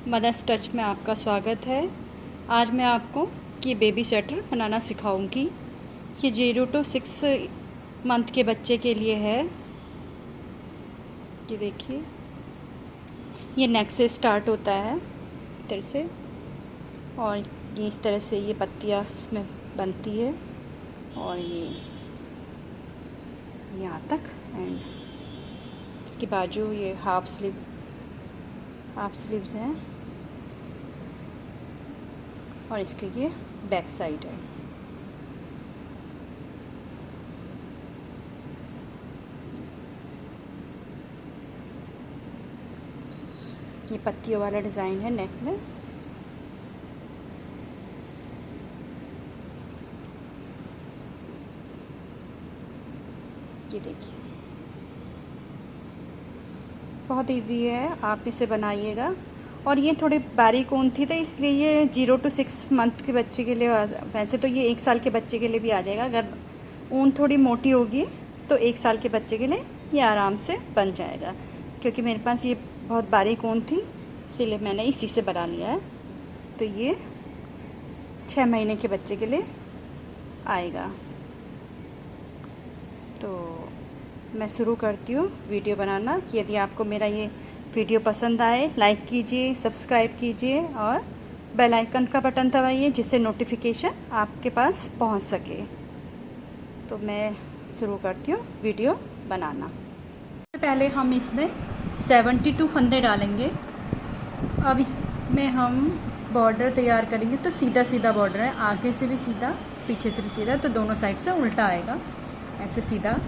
Mother's touch में आपका स्वागत है। आज मैं आपको ये बेबी स्वेटर बनाना सिखाऊंगी। ये 0 to 6 मंथ के बच्चे के लिए है। ये देखिए, ये नेक से स्टार्ट होता है इस तरह से, और ये इस तरह से ये पत्तियाँ इसमें बनती है, और ये यहाँ तक, एंड इसके बाजू ये हाफ स्लीव्स हैं, और इसके ये बैक साइड है। ये पत्तियों वाला डिज़ाइन है नेक में। ये देखिए, बहुत इजी है, आप इसे बनाइएगा। और ये थोड़े बारीक ऊन थी, तो इसलिए ये 0 to 6 मंथ के बच्चे के लिए, वैसे तो ये 1 साल के बच्चे के लिए भी आ जाएगा। अगर ऊन थोड़ी मोटी होगी तो 1 साल के बच्चे के लिए ये आराम से बन जाएगा। क्योंकि मेरे पास ये बहुत बारीक ऊन थी, इसीलिए मैंने इसी से बना लिया है। तो ये 6 महीने के बच्चे के लिए आएगा। तो मैं शुरू करती हूँ वीडियो बनाना। यदि आपको मेरा ये वीडियो पसंद आए, लाइक कीजिए, सब्सक्राइब कीजिए, और बेल आइकन का बटन दबाइए, जिससे नोटिफिकेशन आपके पास पहुंच सके। तो मैं शुरू करती हूँ वीडियो बनाना। सबसे पहले हम इसमें 72 फंदे डालेंगे। अब इसमें हम बॉर्डर तैयार करेंगे। तो सीधा सीधा बॉर्डर है, आगे से भी सीधा, पीछे से भी सीधा, तो दोनों साइड से उल्टा आएगा, ऐसे सीधा।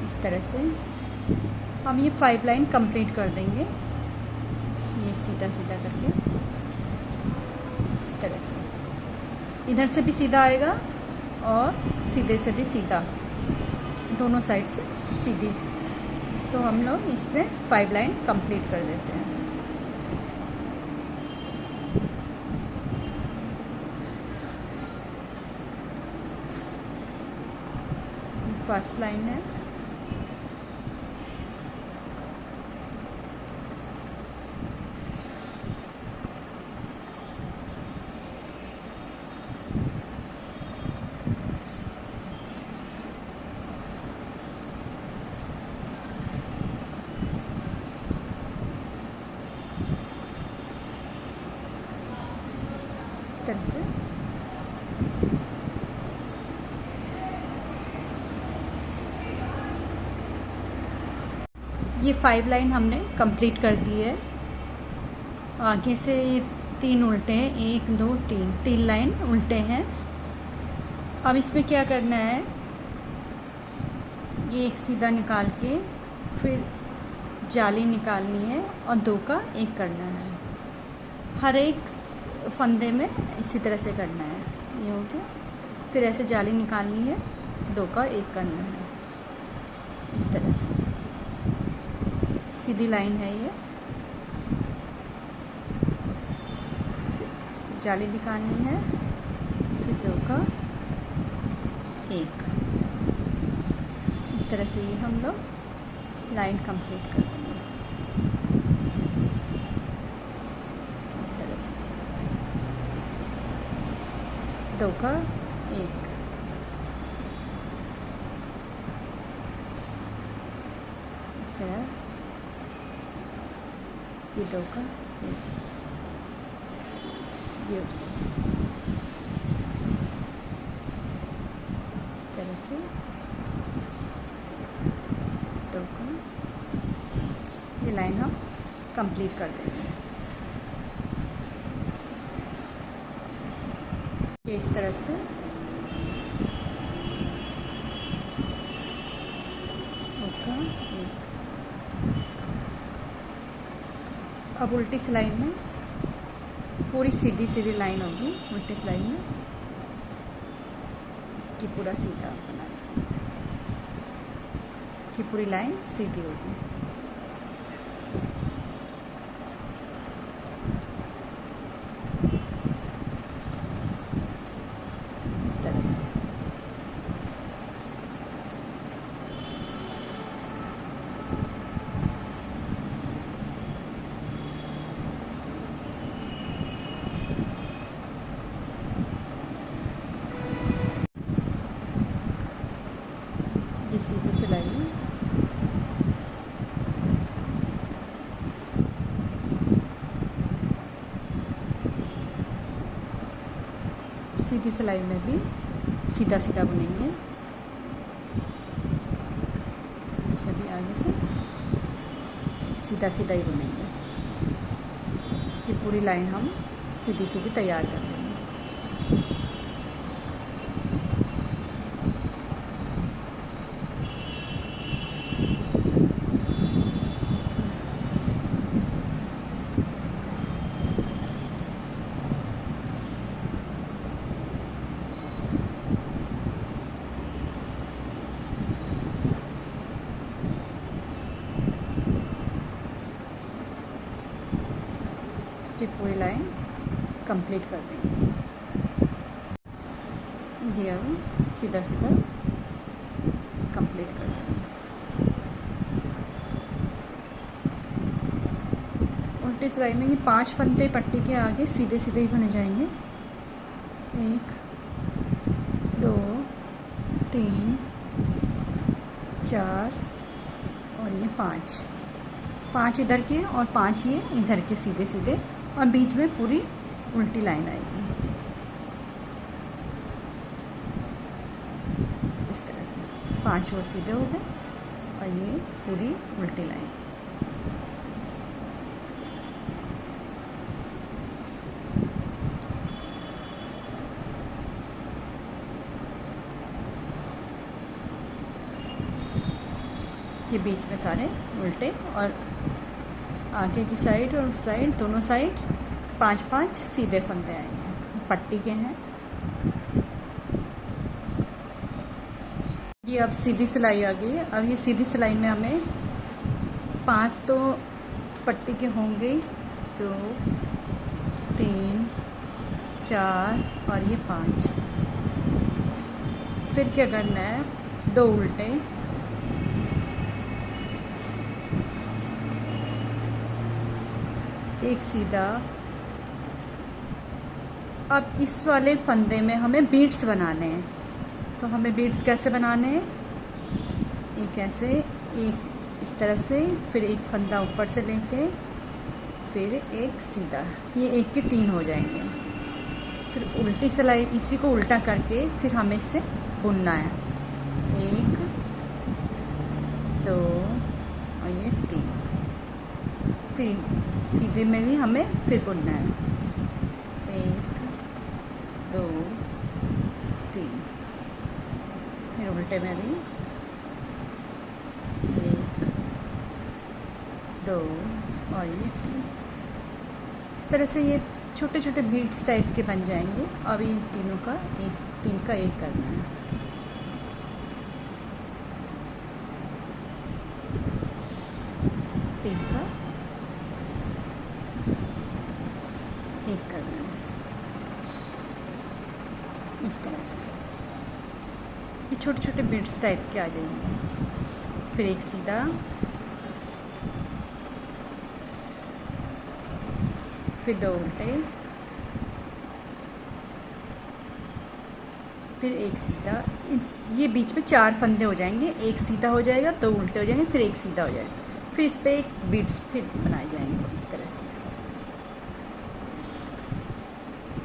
इस तरह से हम ये 5 लाइन कंप्लीट कर देंगे, ये सीधा सीधा करके। इस तरह से इधर से भी सीधा आएगा और सीधे से भी सीधा, दोनों साइड से सीधी। तो हम लोग इसमें 5 लाइन कंप्लीट कर देते हैं। फर्स्ट लाइन है, इस तरह से। ये 5 लाइन हमने कंप्लीट कर दी है। आगे से ये 3 उल्टे हैं, 1 2 3 लाइन उल्टे हैं। अब इसमें क्या करना है, ये एक सीधा निकाल के फिर जाली निकालनी है, और 2 का 1 करना है। हर एक फंदे में इसी तरह से करना है। ये हो गया। फिर ऐसे जाली निकालनी है, 2 का 1 करना है, इस तरह से। सीधी लाइन है ये, जाली निकालनी है, फिर 2 का 1। इस तरह से ये हम लोग लाइन कंप्लीट कर देंगे, इस तरह से। 2 का 1, इस तरह। ये 2 का 1, ये इस तरह से 2 का, ये लाइन हम कंप्लीट कर देंगे। ये इस तरह से 2 का 1। अब उल्टी सिलाई में पूरी सीधी सीधी लाइन होगी, उल्टी सिलाई में कि पूरा सीधा बनाना, कि पूरी लाइन सीधी होगी। इस तरह से। सिलाई, सीधी सिलाई में भी सीधा सीधा बुनेंगे, इसमें भी आगे से सीधा सीधा ही बुनेंगे। ये पूरी लाइन हम सीधी सीधी तैयार कर लेंगे। पूरी लाइन कंप्लीट कर देंगे। ये अब सीधा सीधा कंप्लीट कर देंगे। उल्टी सिलाई में ये 5 फंदे पट्टी के आगे सीधे सीधे ही बुने जाएंगे। 1 2 3 4 और ये 5 इधर के और 5 ये इधर के सीधे सीधे, और बीच में पूरी उल्टी लाइन आएगी इस तरह से। 5 वो सीधे हो गए और ये पूरी उल्टी लाइन। ये बीच में सारे उल्टे, और आगे की साइड और उस साइड दोनों साइड 5-5 सीधे फंदे आएंगे, पट्टी के हैं। ये अब सीधी सिलाई आ गई है। अब ये सीधी सिलाई में हमें 5 तो पट्टी के होंगे, 2 3 4 और ये 5। फिर क्या करना है, 2 उल्टे, एक सीधा। अब इस वाले फंदे में हमें बीड्स बनाने हैं, तो हमें बीड्स कैसे बनाने हैं, एक ऐसे, एक इस तरह से, फिर एक फंदा ऊपर से लेके फिर एक सीधा, ये 1 के 3 हो जाएंगे। फिर उल्टी सिलाई, इसी को उल्टा करके फिर हमें इसे बुनना है। 1 2 और ये 3। फिर सीधे में भी हमें फिर बुनना है, 1 2 3। फिर उल्टे में भी 1 2 और ये 3। इस तरह से ये छोटे छोटे बीड्स टाइप के बन जाएंगे। अब ये तीनों का एक, 3 का 1 करना है। इस तरह से ये छोटे छोटे बीड्स टाइप के आ जाएंगे। फिर एक सीधा, फिर 2 उल्टे, फिर एक सीधा। ये बीच में 4 फंदे हो जाएंगे, एक सीधा हो जाएगा, 2 उल्टे हो जाएंगे, फिर एक सीधा हो जाएगा। फिर इस पर एक बीड्स फिर बनाए जाएंगे इस तरह से।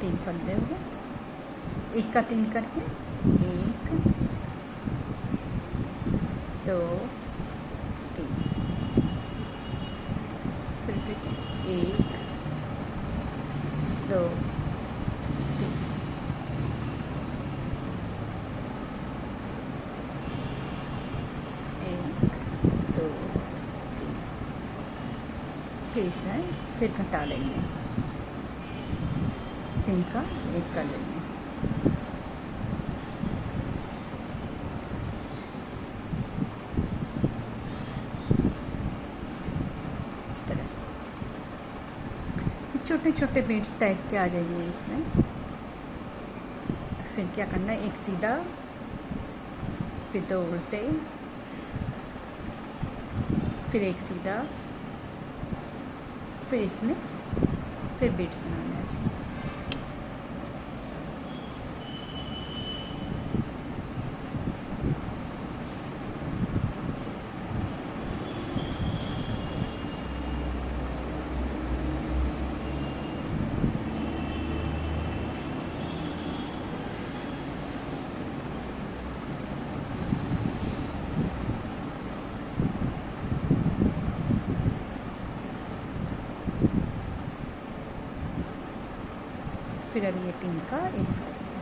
3 फंदे हो गए, 1 का 3 करके, 1 2 3। फिर 1 2 3। फिर इसमें फिर घटा लेंगे, 3 का 1 कर लेंगे। इस तरह से छोटे छोटे बीड्स टाइप के आ जाएंगे इसमें। फिर क्या करना है, एक सीधा, फिर 2 उल्टे, फिर एक सीधा, फिर इसमें फिर बीड्स बनाना है ऐसे। फिर ये 3 का 1 कर दिया।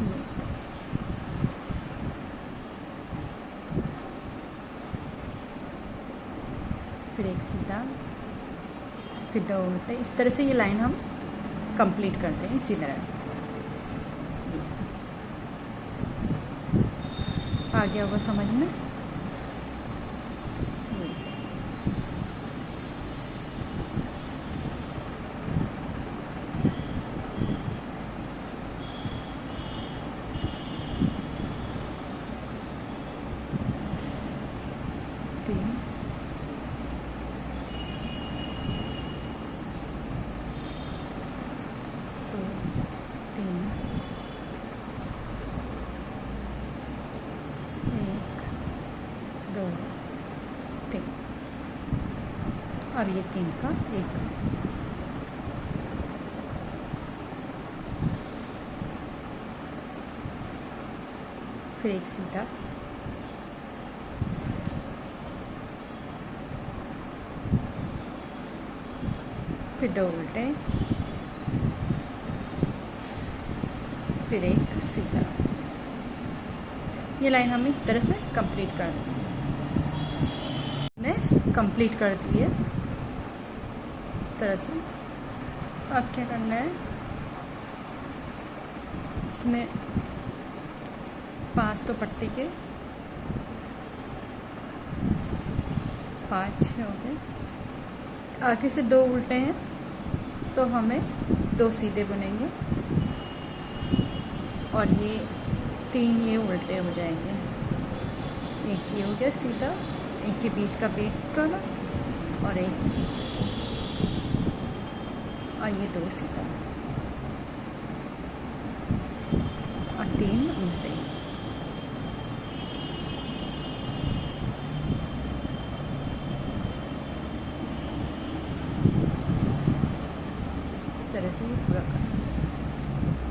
ये इस तरह से फिर एक सीधा, फिर 2 उल्टे। इस तरह से ये लाइन हम कंप्लीट करते हैं इसी तरह। आ गया होगा समझ में। तीन, दो, तीन, एक, दो, तीन, और ये 3 का 1। फिर एक सीधा, फिर 2 उल्टे, फिर एक सीधा। ये लाइन हम इस तरह से कंप्लीट कर देंगे। हमने कंप्लीट कर दी है इस तरह से। अब क्या करना है, इसमें 5 तो पट्टी के 5 हो गए। आगे से 2 उल्टे हैं तो हमें 2 सीधे बुनेंगे और ये 3 ये उल्टे हो जाएंगे। एक ये हो गया सीधा, एक के बीच का बीट वाला और एक और ये 2 सीधा और 3 उल्टे। इस तरह से ये पूरा कर,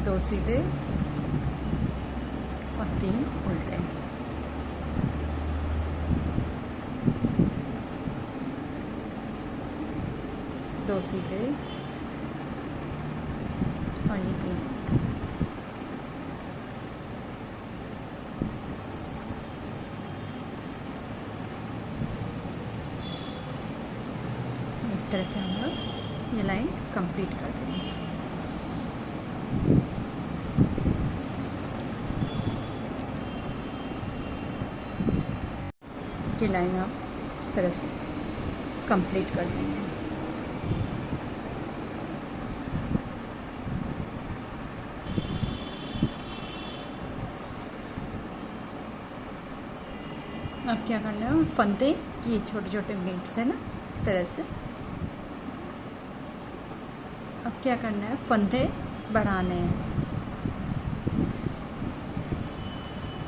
2 सीधे और 3 उल्टे। दो सीधे और ये 3 उल्टे। इस तरह से हम लोग ये लाइन कंप्लीट कर देंगे। ये लाइन आप इस तरह से कंप्लीट कर देंगे। अब क्या करना है, फंदे की छोटे छोटे बीट्स है ना इस तरह से। अब क्या करना है, फंदे बढ़ाने हैं।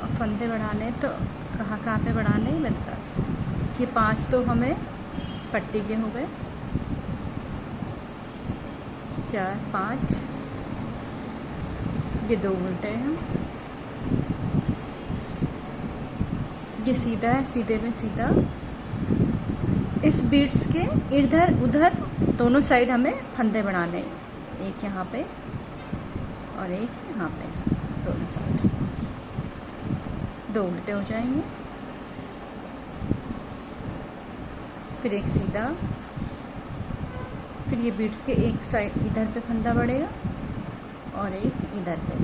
और फंदे बढ़ाने तो कहाँ पे बढ़ाने ही बनता। ये 5 तो हमें पट्टी के हो गए, 4 5, ये 2 उल्टे हैं, ये सीधा है, सीधे में सीधा। इस बीट्स के इधर उधर दोनों साइड हमें फंदे बढ़ाने, एक यहाँ पे और एक यहाँ पे, दोनों साइड 2 उल्टे हो जाएंगे। फिर एक सीधा, फिर ये बीट्स के एक साइड इधर पे फंदा बढ़ेगा और एक इधर पे,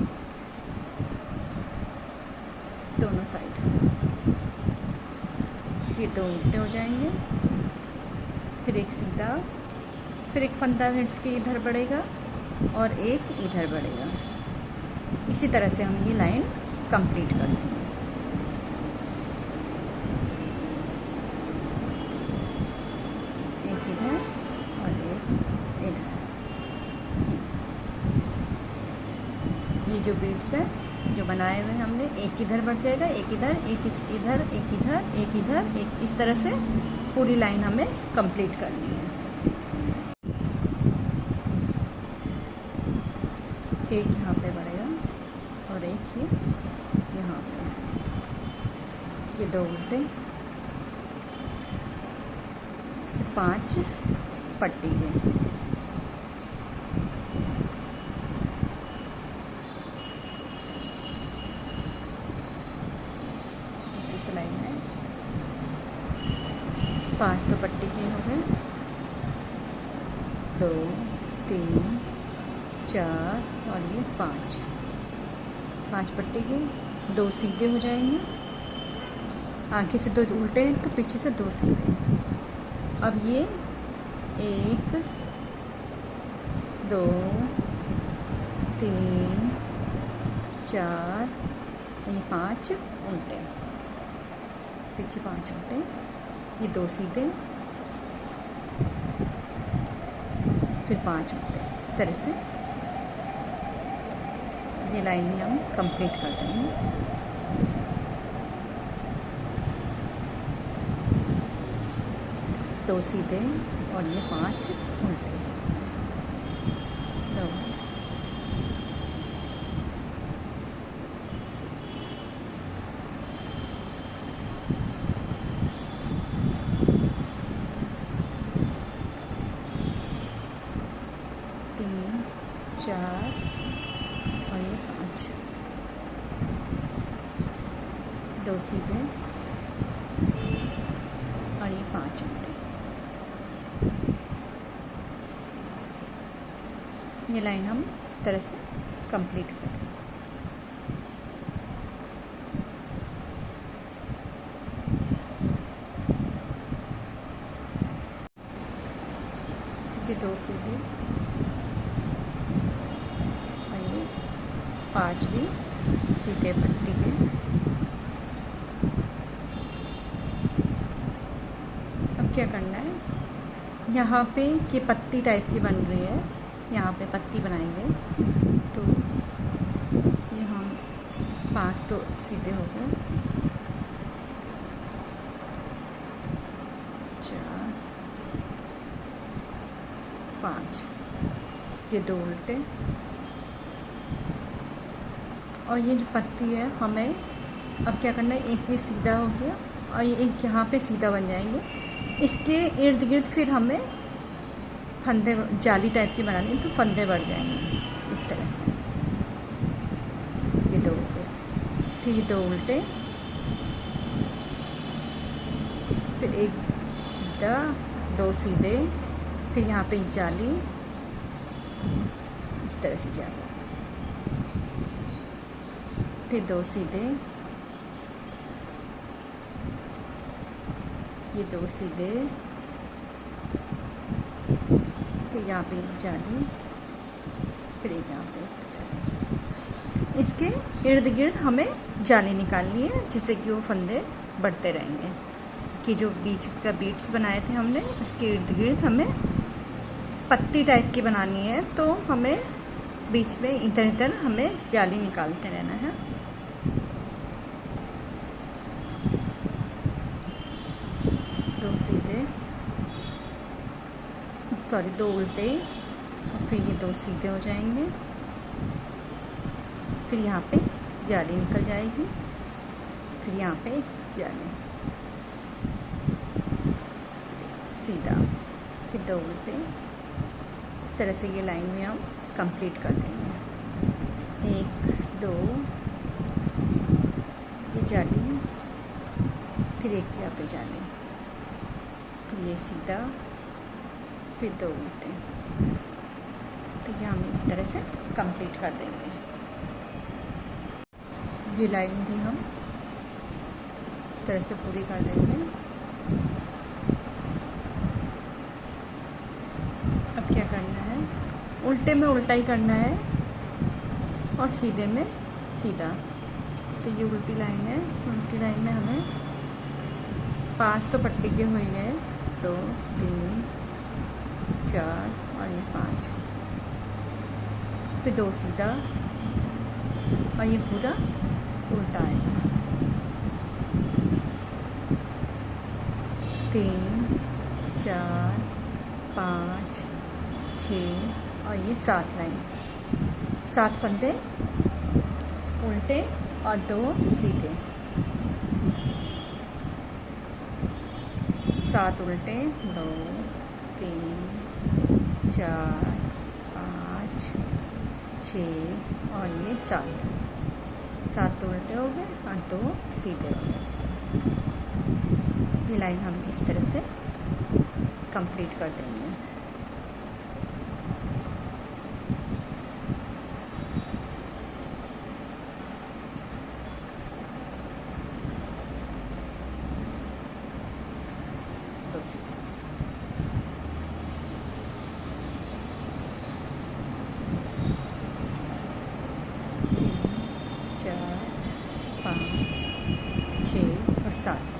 दोनों साइड ये 2 उल्टे हो जाएंगे। फिर एक सीधा, फिर एक फंदा बीट्स के इधर बढ़ेगा और एक इधर बढ़ेगा। इसी तरह से हम ये लाइन कंप्लीट कर देंगे। एक इधर और एक इधर। ये जो बीट्स है जो बनाए हुए हमने, एक इधर बढ़ जाएगा, एक इधर, एक इधर, एक इधर, एक इधर, एक, इस तरह से पूरी लाइन हमें कंप्लीट करनी है। एक यहाँ पे बढ़ेगा और एक ये यहाँ पे, ये 2 उल्टे 5 पट्टी के। दूसरी सिलाई में 5 तो पट्टी के हो गए, 2 3 4 और ये 5 पट्टी के, 2 सीधे हो जाएंगे। आगे से 2 उल्टे हैं तो पीछे से 2 सीधे। अब ये 1 2 3 4 ये 5 उल्टे, पीछे 5 उल्टे, ये 2 सीधे, फिर 5 उल्टे। इस तरह से ये लाइन में हम कंप्लीट कर देंगे। दो सीधे और ये 5 उल्टे, 2 3 4 और ये 5, 2 सीधे और ये 5 उल्टे। ये लाइन हम इस तरह से कंप्लीट कर देंगे। ये 2 सीधे और ये 5 भी सीधे पट्टी के। अब क्या करना है, यहाँ पे ये पत्ती टाइप की बन रही है, यहाँ पे पत्ती बनाएंगे। तो ये हम 5 तो सीधे हो गए, 4 5, ये 2 उल्टे। और ये जो पत्ती है हमें अब क्या करना है, एक ये सीधा हो गया और ये एक यहाँ पे सीधा बन जाएंगे। इसके इर्द गिर्द फिर हमें फंदे जाली टाइप की बनानी है, तो फंदे बढ़ जाएंगे इस तरह से। ये 2 उल्टे, फिर ये 2 उल्टे, फिर एक सीधा, 2 सीधे, फिर यहाँ पे जाली, इस तरह से जाली, फिर 2 सीधे, ये 2 सीधे, फिर यहाँ पे जाली, फिर यहाँ पे जाली। इसके इर्द गिर्द हमें जाली निकालनी है, जिससे कि वो फंदे बढ़ते रहेंगे। कि जो बीच का बीट्स बनाए थे हमने, उसके इर्द गिर्द हमें पत्ती टाइप की बनानी है, तो हमें बीच में इधर इधर हमें जाली निकालते रहना है। दो सीधे, सॉरी 2 उल्टे, और फिर ये 2 सीधे हो जाएंगे, फिर यहाँ पे जाली निकल जाएगी, फिर यहाँ पे एक जाली, सीधा, फिर 2 उल्टे। इस तरह से ये लाइन में हम कंप्लीट कर देंगे। 1 2, ये जाली, फिर एक यहाँ पे जाली, फिर ये सीधा, फिर 2 उल्टे। तो ये हम इस तरह से कंप्लीट कर देंगे। ये लाइन भी हम इस तरह से पूरी कर देंगे। अब क्या करना है, उल्टे में उल्टा ही करना है और सीधे में सीधा। तो ये उल्टी लाइन है, उल्टी लाइन में हमें 5 तो पट्टी के हुए गए, 2 3 4 और ये 5, फिर 2 सीधा और ये पूरा उल्टा आएगा। 3 4 5 6 और ये 7 लाइन, 7 फंदे उल्टे और 2 सीधे, 7 उल्टे, 2 3 4 5 6 और ये 7 उल्टे हो गए और 2 सीधे हो गए। इस तरह से ये लाइन हम इस तरह से कंप्लीट कर देंगे। तो सीधे 4 5 6 और 7।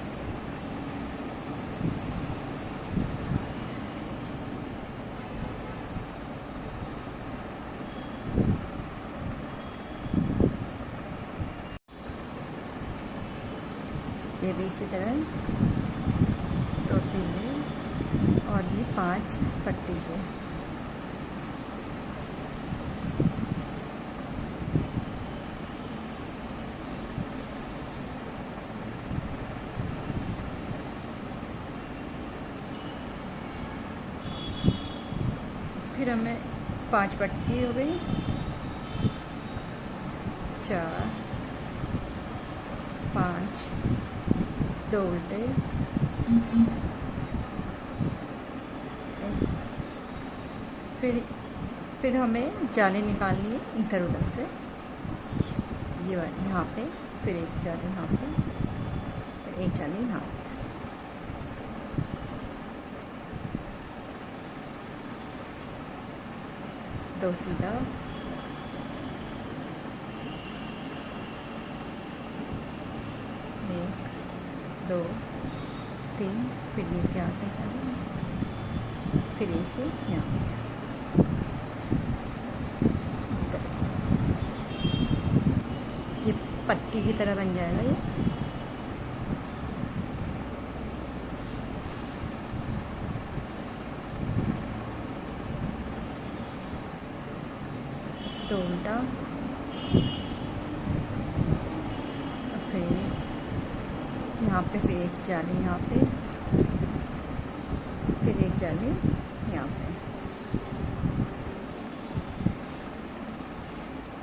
ये भी इसी तरह 2 सीधे और ये 5 पट्टी के। फिर हमें 5 पट्टी हो गई, 4 5 2 उल्टे, फिर हमें जाली निकालनी है इधर उधर से, ये वाली यहाँ पे, फिर एक जाली यहाँ पे, फिर एक जाली यहाँ पे। दो सीधा, एक 2 3, फिर ये क्या पे जाली, फिर एक यहाँ पे। इस तरह से ये पट्टी की तरह बन जाएगा ये। तो उल्टा, फिर यहाँ पे, फिर एक जाली यहाँ पे, फिर एक जाली यहाँ पे।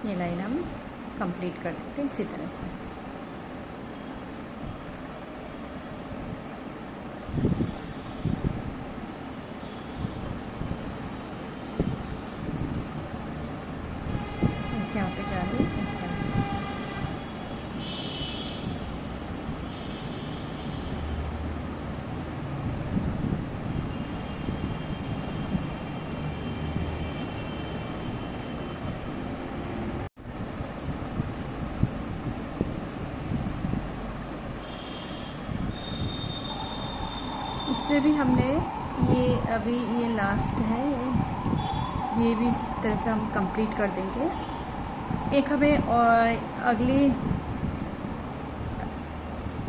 ये लाइन हम कंप्लीट कर देते हैं इसी तरह से। एक यहाँ पे जाली, एक यहाँ पे। इसमें भी हमने ये अभी ये लास्ट है, ये भी इस तरह से हम कंप्लीट कर देंगे। एक हमें और अगली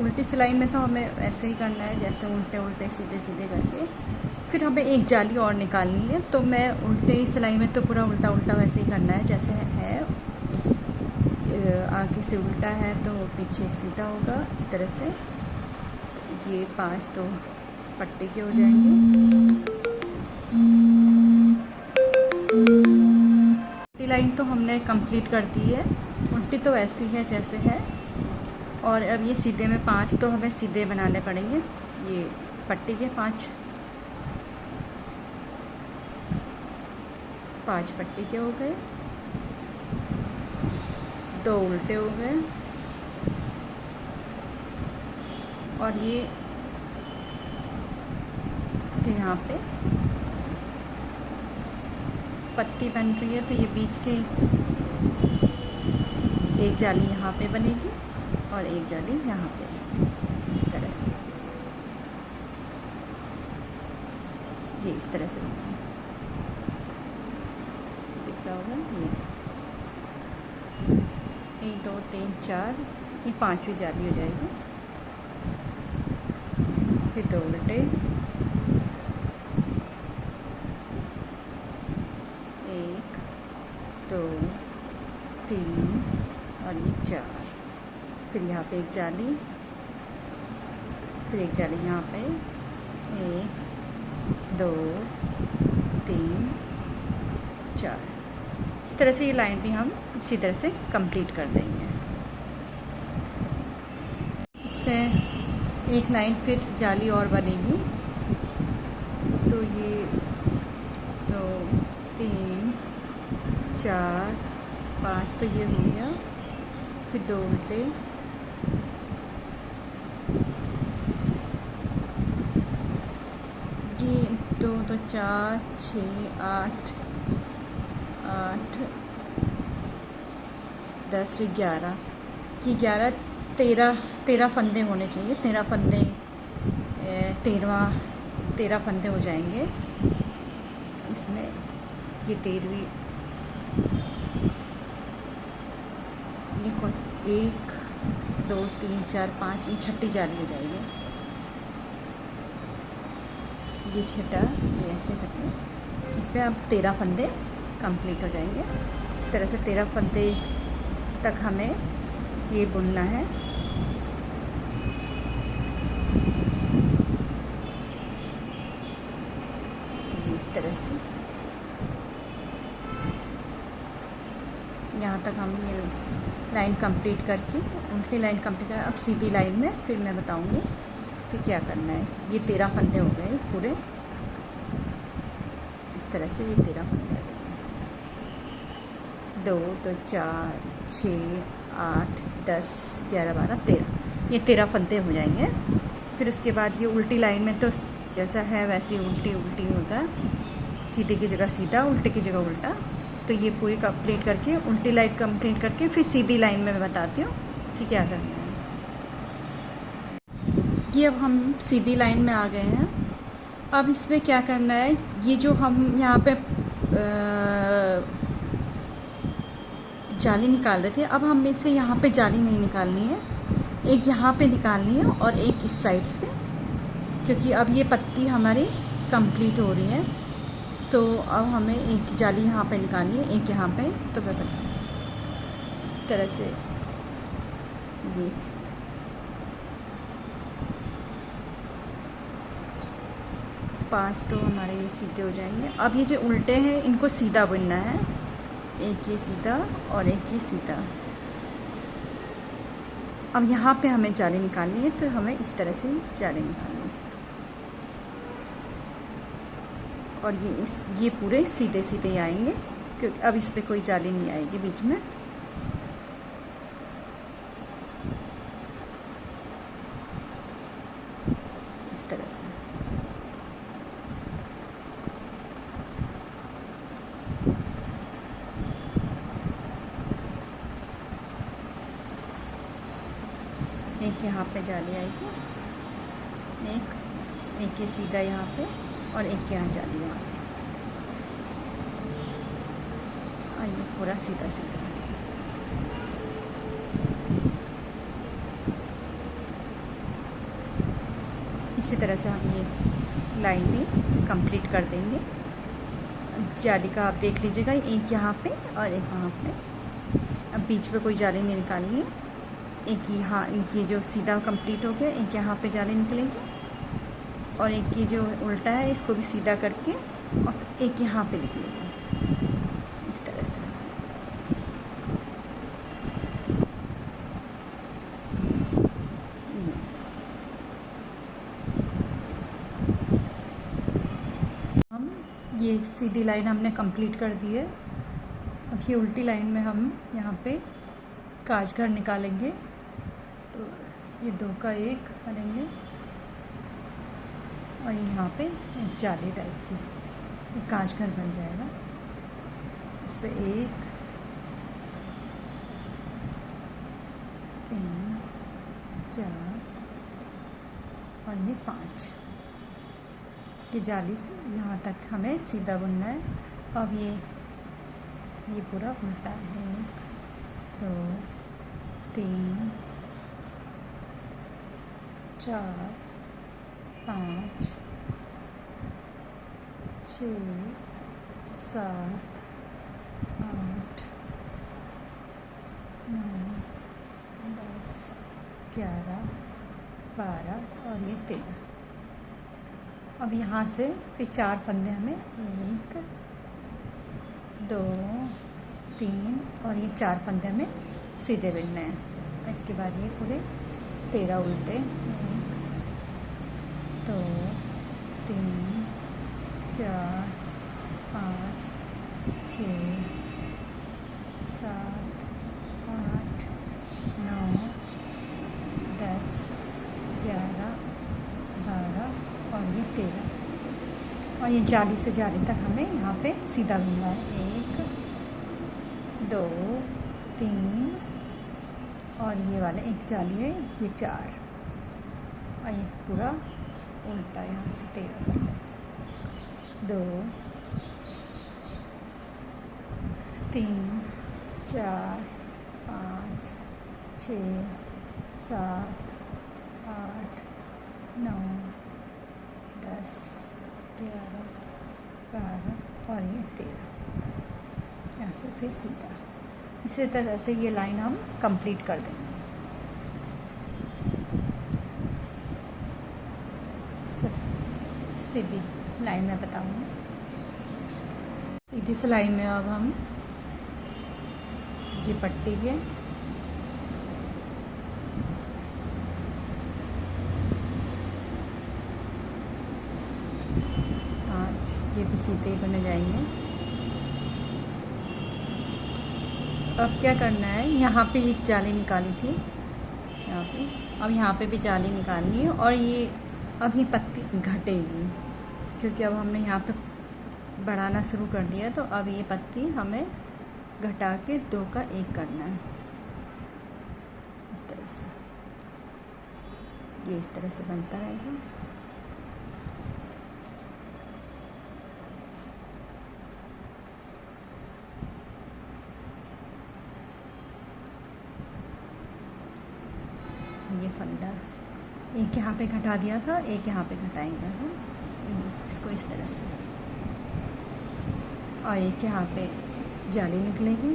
उल्टी सिलाई में तो हमें ऐसे ही करना है, जैसे उल्टे उल्टे सीधे सीधे करके। फिर हमें एक जाली और निकालनी है, तो मैं उल्टे सिलाई में तो पूरा उल्टा उल्टा वैसे ही करना है जैसे है। आगे से उल्टा है तो पीछे सीधा होगा इस तरह से। तो ये 5 तो पट्टी के हो जाएंगे। उल्टी लाइन तो हमने कंप्लीट कर दी है, उल्टी तो ऐसी है जैसे है। और अब ये सीधे में 5 तो हमें सीधे बनाने पड़ेंगे। ये पट्टी के 5 पट्टी के हो गए, 2 उल्टे हो गए, और ये इसके यहाँ पे पत्ती बन रही है, तो ये बीच के एक जाली यहाँ पे बनेगी और एक जाली यहाँ पे, इस तरह से। ये इस तरह से दिख रहा होगा। ये 1 2 3 4, ये 5वीं जाली हो जाएगी। फिर 2 उल्टे, 1 2 3 और ये 4। फिर यहाँ पे एक जाली, फिर एक जाली यहाँ पे, 1 2 3 4। इस तरह से ये लाइन भी हम इसी तरह से कंप्लीट कर देंगे। इस पर एक लाइन फिर जाली और बनेगी, तो ये 2 3 4 5 तो ये हो गया, फिर 2 उल्टे, ये 2 तो 4 6 8 8 10 11, कि 11 13 फंदे होने चाहिए। 13 फंदे 13 फंदे हो जाएंगे इसमें। ये 13वीं, ये 1 2 3 4 5, ये 6ठी जाली हो जाएगी। ये 6ठा, ये ऐसे करके इस पर अब 13 फंदे कंप्लीट हो जाएंगे। इस तरह से 13 फंदे तक हमें ये बुनना है। इस तरह से यहाँ तक हम ये लाइन कंप्लीट करके, उल्टी लाइन कंप्लीट कर, अब सीधी लाइन में फिर मैं बताऊँगी फिर क्या करना है। ये 13 फंदे हो गए पूरे, इस तरह से ये 13 फंदे हो गए। 2 तो 4 6 8 10 11 12 13, ये 13 फंदे हो जाएंगे। फिर उसके बाद ये उल्टी लाइन में तो जैसा है वैसे उल्टी होगा, सीधे की जगह सीधा, उल्टे की जगह उल्टा। तो ये पूरी कंप्लीट करके, उल्टी लाइन कंप्लीट करके फिर सीधी लाइन में मैं बताती हूँ कि क्या करना है। ये अब हम सीधी लाइन में आ गए हैं। अब इसमें क्या करना है, ये जो हम यहाँ पे जाली निकाल रहे थे, अब हम इसे यहाँ पे जाली नहीं निकालनी है, एक यहाँ पे निकालनी है और एक इस साइड पे, क्योंकि अब ये पत्ती हमारी कंप्लीट हो रही है। तो अब हमें एक जाली यहाँ पे निकालनी है, एक यहाँ पे। तो मैं बताऊँ इस तरह से, ये 5 तो हमारे ये सीधे हो जाएंगे। अब ये जो उल्टे हैं इनको सीधा बुनना है, एक ये सीधा और एक ये सीधा। अब यहाँ पे हमें जाली निकालनी है, तो हमें इस तरह से जाली निकालनी है, इस तरह। और ये पूरे सीधे सीधे आएंगे, क्योंकि अब इस पे कोई जाली नहीं आएगी बीच में। इस तरह से एक यहाँ पे जाली आएगी, एक ये सीधा यहाँ पे और एक यहाँ जाली यहाँ पे। और ये पूरा सीधा सीधा। इसी तरह से हम ये लाइन भी कंप्लीट कर देंगे। जाली का आप देख लीजिएगा, एक यहाँ पे और एक वहाँ पे। अब बीच में कोई जाली नहीं निकालनी है। एक यहाँ, एक ये जो सीधा कंप्लीट हो गया, एक यहाँ पे जाली निकलेगी और एक ये जो उल्टा है इसको भी सीधा करके और एक यहाँ पे निकलेगी, इस तरह से। हम ये सीधी लाइन हमने कंप्लीट कर दी है। अब ये उल्टी लाइन में हम यहाँ पे काजघर निकालेंगे, तो ये 2 का 1 करेंगे और यहाँ पे एक जाली टाइप की, ये काजघर बन जाएगा। इस पे 1 3 4 और ये 5, ये जाली से यहाँ तक हमें सीधा बुनना है। अब ये पूरा उल्टा है। 1 2 3 4 5 6 7 8 9 10 11 12 और ये 13। अब यहाँ से फिर 4 फंदे हमें 1 2 3 और ये 4 फंदे हमें सीधे बिनने हैं। इसके बाद ये पूरे 13 उल्टे 1 2 3 4 5 6 7 8 9 10 11 12 और ये 13 और ये जाली से जाली तक हमें यहाँ पे सीधा बुनना है। 1 2 3 और ये वाला एक जाली है, ये 4 और ये पूरा उल्टा यहाँ से 13 2 3 4 5 6 7 8 9 10 11 12 और ये 13 यहाँ से फिर सीधा। इसी तरह से ये लाइन हम कंप्लीट कर देंगे। सीधी लाइन में बताऊँगी। सीधी सिलाई में अब हम ये पट्टी के आज ये भी सीधे ही बने जाएंगे। अब क्या करना है, यहाँ पे एक जाली निकाली थी यहाँ पे, अब यहाँ पे भी जाली निकालनी है और ये अभी पत्ती घटेगी क्योंकि अब हमने यहाँ पे बढ़ाना शुरू कर दिया। तो अब ये पत्ती हमें घटा के 2 का 1 करना है। इस तरह से ये इस तरह से बनता रहेगा। ये फंदा एक यहाँ पे घटा दिया था, एक यहाँ पे घटाएंगे हम इसको इस तरह से, और एक यहाँ पे जाली निकलेगी।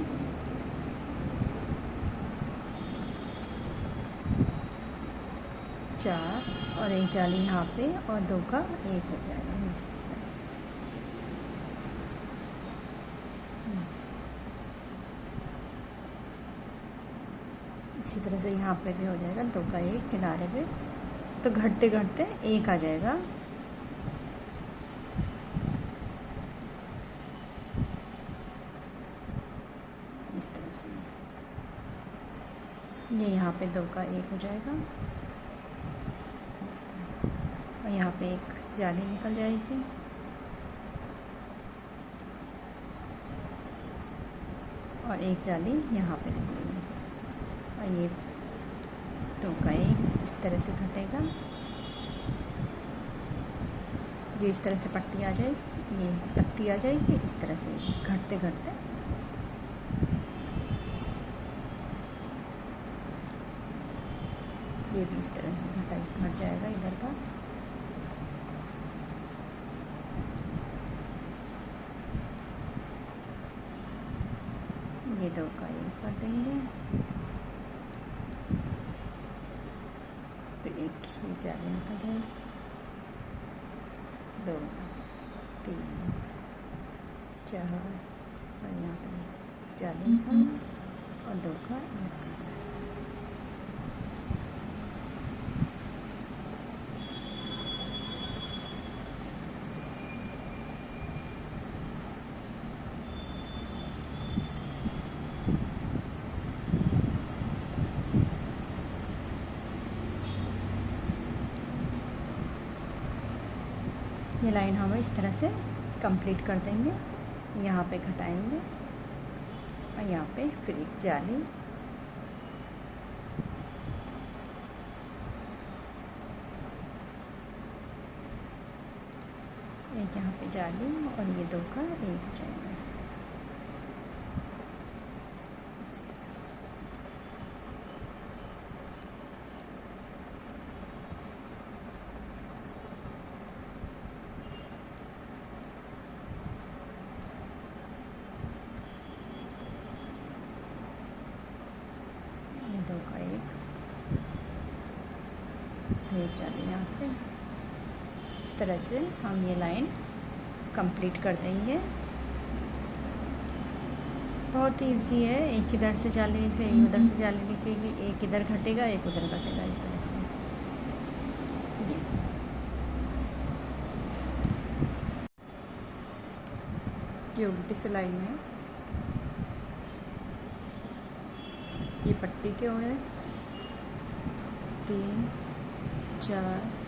चार और एक जाली यहाँ पे और 2 का 1 हो जाएगा इस तरह से। इसी तरह से यहाँ पे भी हो जाएगा 2 का 1 किनारे पे। तो घटते घटते 1 आ जाएगा। इस तरह से ये यहाँ पे 2 का 1 हो जाएगा इस तरह। और यहाँ पे एक जाली निकल जाएगी और एक जाली यहाँ पे निकलेगी और ये 2 का 1 इस तरह से घटेगा। ये इस तरह से पट्टी आ जाएगी, ये पत्ती आ जाएगी इस तरह से घटते घटते। ये भी इस तरह से घट जाएगा इधर का। ये 2 का 1 कर देंगे, फिर एक ही जाली निकल जाएगी। 2 3 4 और यहाँ पर जाली निकालना और 2 का 1 करना। ये लाइन हम इस तरह से कंप्लीट कर देंगे। यहाँ पे घटाएंगे और यहाँ पे फिर एक जाली, एक यहाँ पे जाली और ये 2 का 1 हो जाएगा इस तरह से। ये 2 का 1 जाली यहाँ पे इस इस तरह से हम ये लाइन कंप्लीट कर देंगे। बहुत इजी है, एक इधर से जाली लिखेगी, उधर से जाली लिखेगी, एक इधर घटेगा एक उधर घटेगा, इस तरह से। ये उल्टी सिलाई में ये पट्टी के हो गए 3 4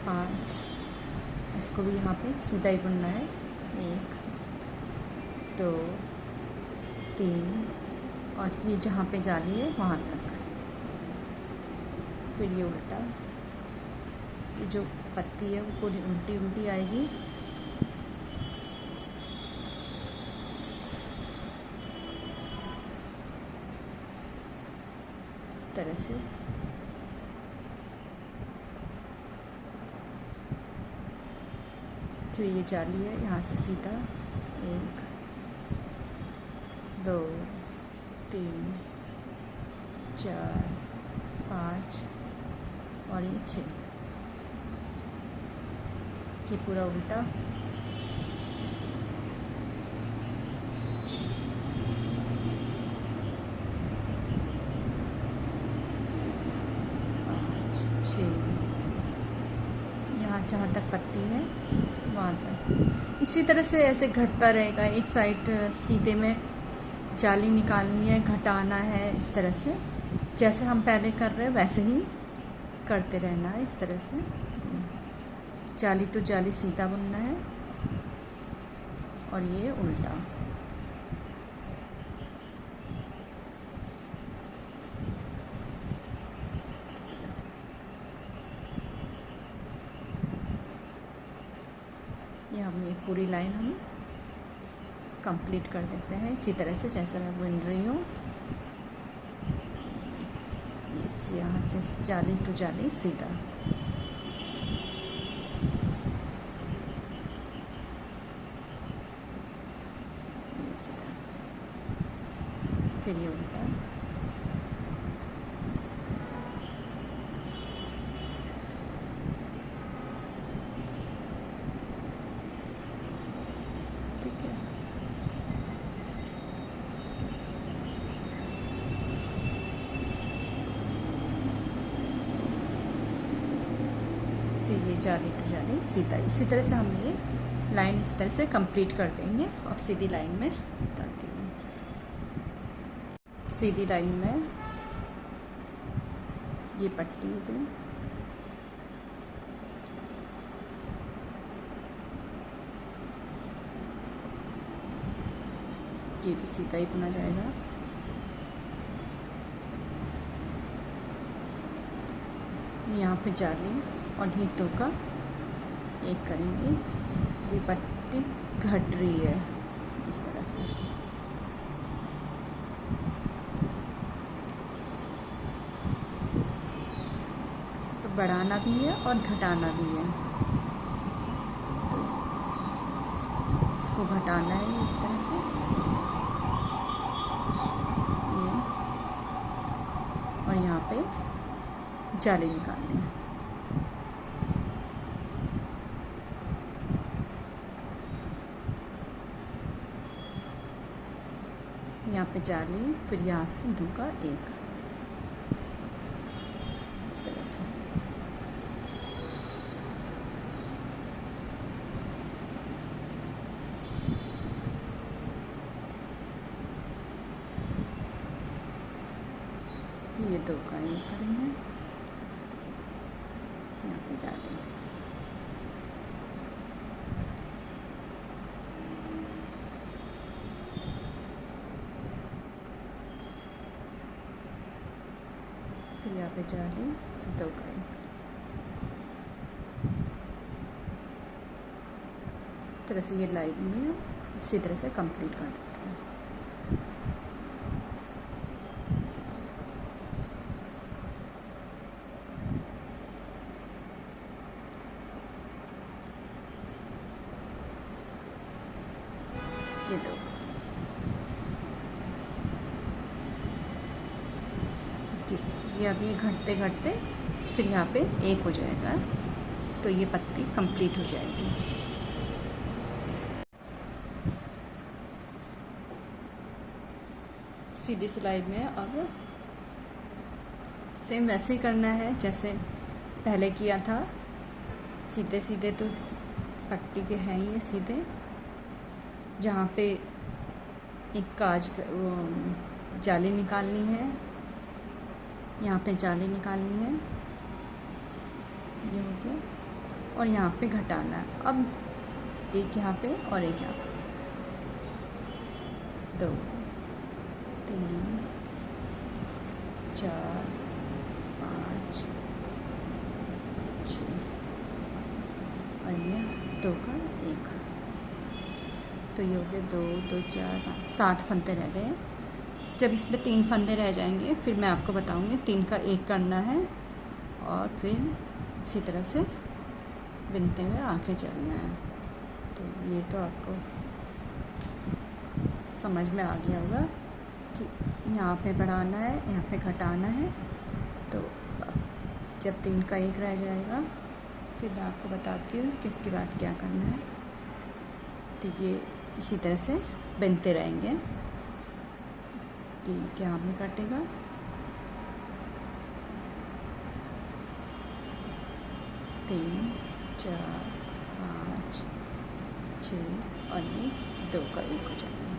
5, इसको भी यहाँ पे सीधा ही बुनना है। 1 2 3 और ये जहाँ पे जाली है वहाँ तक। फिर ये उल्टा, ये जो पत्ती है वो पूरी उल्टी उल्टी आएगी। इस तरह से फिर ये जाली है यहाँ से सीधा 1 2 3 4 5 और ये 6, ये पूरा उल्टा। यहाँ जहाँ तक पत्ती है वहाँ तक। इसी तरह से ऐसे घटता रहेगा। एक साइड सीधे में जाली निकालनी है, घटाना है, इस तरह से जैसे हम पहले कर रहे हैं वैसे ही करते रहना है। इस तरह से जाली टू जाली सीधा बुनना है और ये उल्टा। ये हम ये पूरी लाइन हम कंप्लीट कर देते हैं इसी तरह से जैसे मैं बुन रही हूँ। इस यहाँ से जाली टू जाली सीधा। ये सीधा, फिर ये उल्टा। ठीक है, ये जाली टू जाली सीधा। इसी तरह से हम ये लाइन इस तरह से कंप्लीट कर देंगे। अब सीधी लाइन में बताती हूँ। सीधी लाइन में ये पट्टी हो गई, ये भी सीधा ही बुना जाएगा। यहाँ पे जाली और ये 2 का 1 करेंगे। ये पट्टी घट रही है इस तरह से। तो बढ़ाना भी है और घटाना भी है, तो इसको घटाना है इस तरह से ये, और यहाँ पे जाली निकालनी है। यहाँ पे जाली, फिर यहाँ से 2 का 1, इस तरह से। ये 2 का 1 करेंगे, यहाँ पे जाली। फिर यहाँ पे जाली, 2 का 1। इस तरह से ये लाइन में इसी तरह से कंप्लीट कर देते हैं। ये 2, ये अभी घटते घटते फिर यहाँ पे 1 हो जाएगा। तो ये पत्ती कंप्लीट हो जाएगी। सीधी सिलाई में अब सेम वैसे ही करना है जैसे पहले किया था। सीधे सीधे तो पट्टी के हैं ये सीधे, जहाँ पे एक काज जाली निकालनी है, यहाँ पे जाली निकालनी है, ये हो गया, और यहाँ पे घटाना है। अब एक यहाँ पे और एक यहाँ पे, 2 3 4 5 6 और ये 2 का 1, तो ये हो गया 2 2 4 5 7 फंदे रह गए। जब इसमें 3 फंदे रह जाएंगे फिर मैं आपको बताऊंगी 3 का 1 करना है, और फिर इसी तरह से बिनते हुए आगे चलना है। तो ये तो आपको समझ में आ गया होगा कि यहाँ पे बढ़ाना है, यहाँ पे घटाना है। तो जब 3 का 1 रह जाएगा फिर मैं आपको बताती हूँ कि इसके बाद क्या करना है। तो ये इसी तरह से बिनते रहेंगे कि क्या में कटेगा। तीन 4 5 6 और ये 2 का 1 हो जाएगा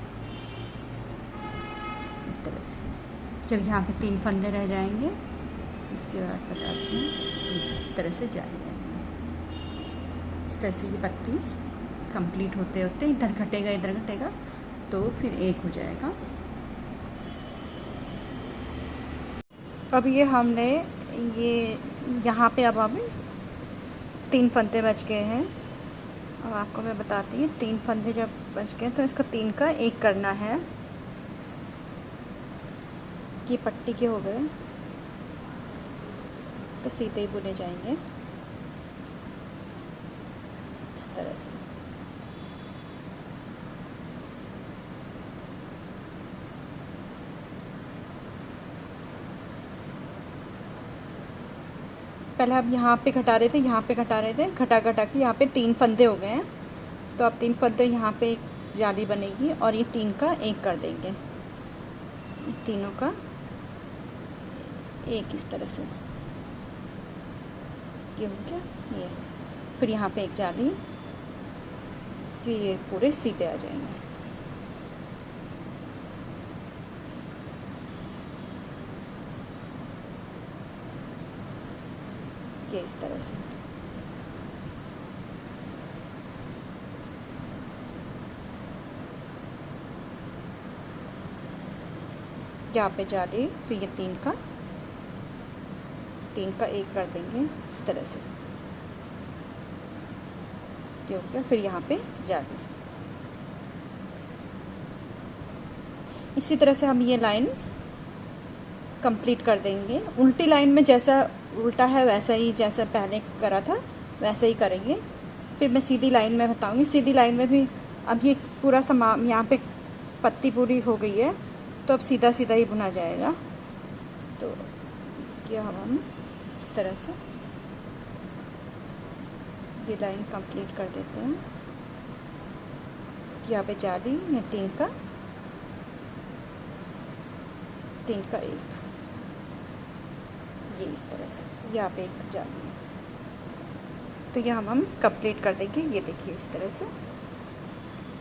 इस तरह से। जब यहाँ पे 3 फंदे रह जाएंगे इसके बाद बताती हूँ, इस तरह से जारी रहेंगे। इस तरह से ये पत्ती कंप्लीट होते होते इधर घटेगा तो फिर 1 हो जाएगा। अब ये हमने ये यहाँ पे अब हमें 3 फंदे बच गए हैं। अब आपको मैं बताती हूँ 3 फंदे जब बच गए तो इसका 3 का 1 करना है। ये पट्टी के हो गए तो सीधे ही बुने जाएंगे इस तरह से। पहले आप यहाँ पे घटा रहे थे, घटा के यहाँ पे 3 फंदे हो गए हैं। तो अब 3 फंदे यहाँ पे एक जाली बनेगी और ये 3 का 1 कर देंगे, तीनों का 1 इस तरह से। ये हो गया ये, फिर यहाँ पे एक जाली, तो ये पूरे सीधे आ जाएंगे। ये इस तरह से। यहाँ पे जाली, तो ये 3 का 1 कर देंगे इस तरह से। ये हो गया, फिर यहाँ पे जाली। इसी तरह से हम ये लाइन कंप्लीट कर देंगे। उल्टी लाइन में जैसा उल्टा है वैसा ही, जैसा पहले करा था वैसे ही करेंगे। फिर मैं सीधी लाइन में बताऊंगी। सीधी लाइन में भी अब ये पूरा सामान यहाँ पे पत्ती पूरी हो गई है, तो अब सीधा सीधा ही बुना जाएगा। तो क्या हम इस तरह से ये लाइन कंप्लीट कर देते हैं। यहाँ पे जाली या 3 का 1, ये इस तरह से यहाँ पे एक जाली है। तो ये हम कंप्लीट कर देंगे। ये देखिए इस तरह से।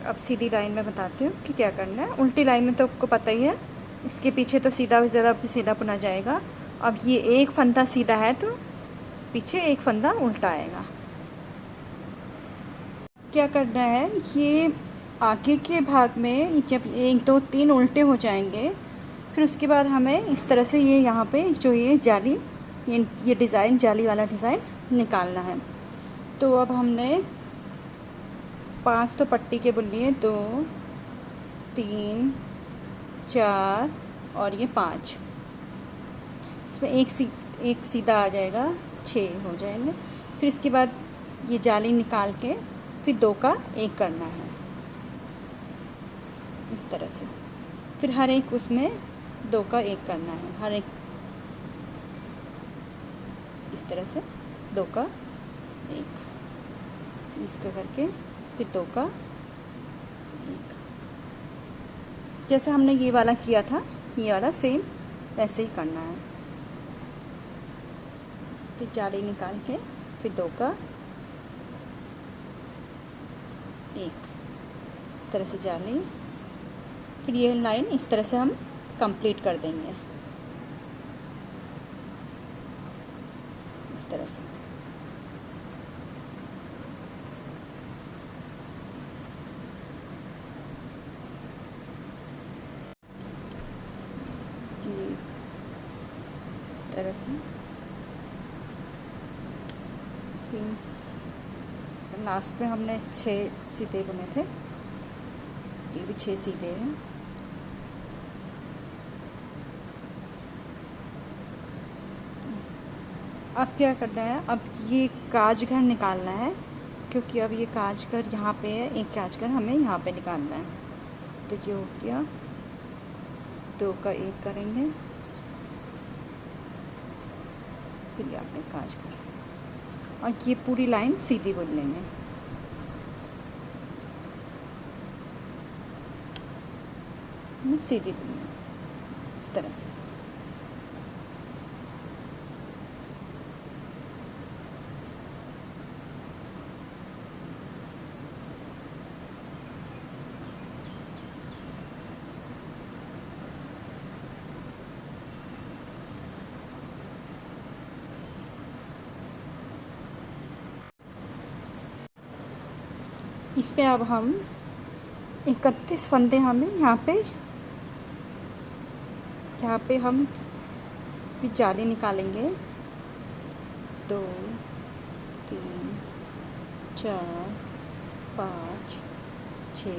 अब सीधी लाइन में बताती हूँ कि क्या करना है। उल्टी लाइन में तो आपको पता ही है, इसके पीछे तो सीधा बुना जाएगा। अब ये एक फंदा सीधा है तो पीछे एक फंदा उल्टा आएगा। क्या करना है, ये आगे के भाग में जब 1 2 3 उल्टे हो जाएंगे, फिर उसके बाद हमें इस तरह से ये यहाँ पे जो ये जाली, ये डिज़ाइन, जाली वाला डिज़ाइन निकालना है। तो अब हमने 5 तो पट्टी के बुन लिए, 2 3 4 और ये 5। इसमें एक सीधा आ जाएगा, 6 हो जाएंगे। फिर इसके बाद ये जाली निकाल के फिर 2 का 1 करना है इस तरह से। फिर हर एक उसमें 2 का 1 करना है, हर एक इस तरह से 2 का एक, इसका करके फिर 2 का एक। जैसे हमने ये वाला किया था, ये वाला सेम वैसे ही करना है। फिर जाली निकाल के फिर 2 का एक, इस तरह से जाली। फिर ये लाइन इस तरह से हम कंप्लीट कर देंगे, इस तरह से। इस तरह से 3, लास्ट में हमने 6 सीधे बुने थे, ये भी 6 सीधे हैं। अब क्या करना है, अब ये काज घर निकालना है, क्योंकि अब ये काज घर यहाँ पे है, एक काज घर हमें यहाँ पे निकालना है। तो ये हो गया, 2 का एक करेंगे, फिर ये आपने काज घर, और ये पूरी लाइन सीधी बुन लेंगे। सीधी बुनना इस तरह से। इस पे अब हम 31 फंदे हमें यहाँ पे हम फिर जाली निकालेंगे। 2, 3, 4, 5, 6,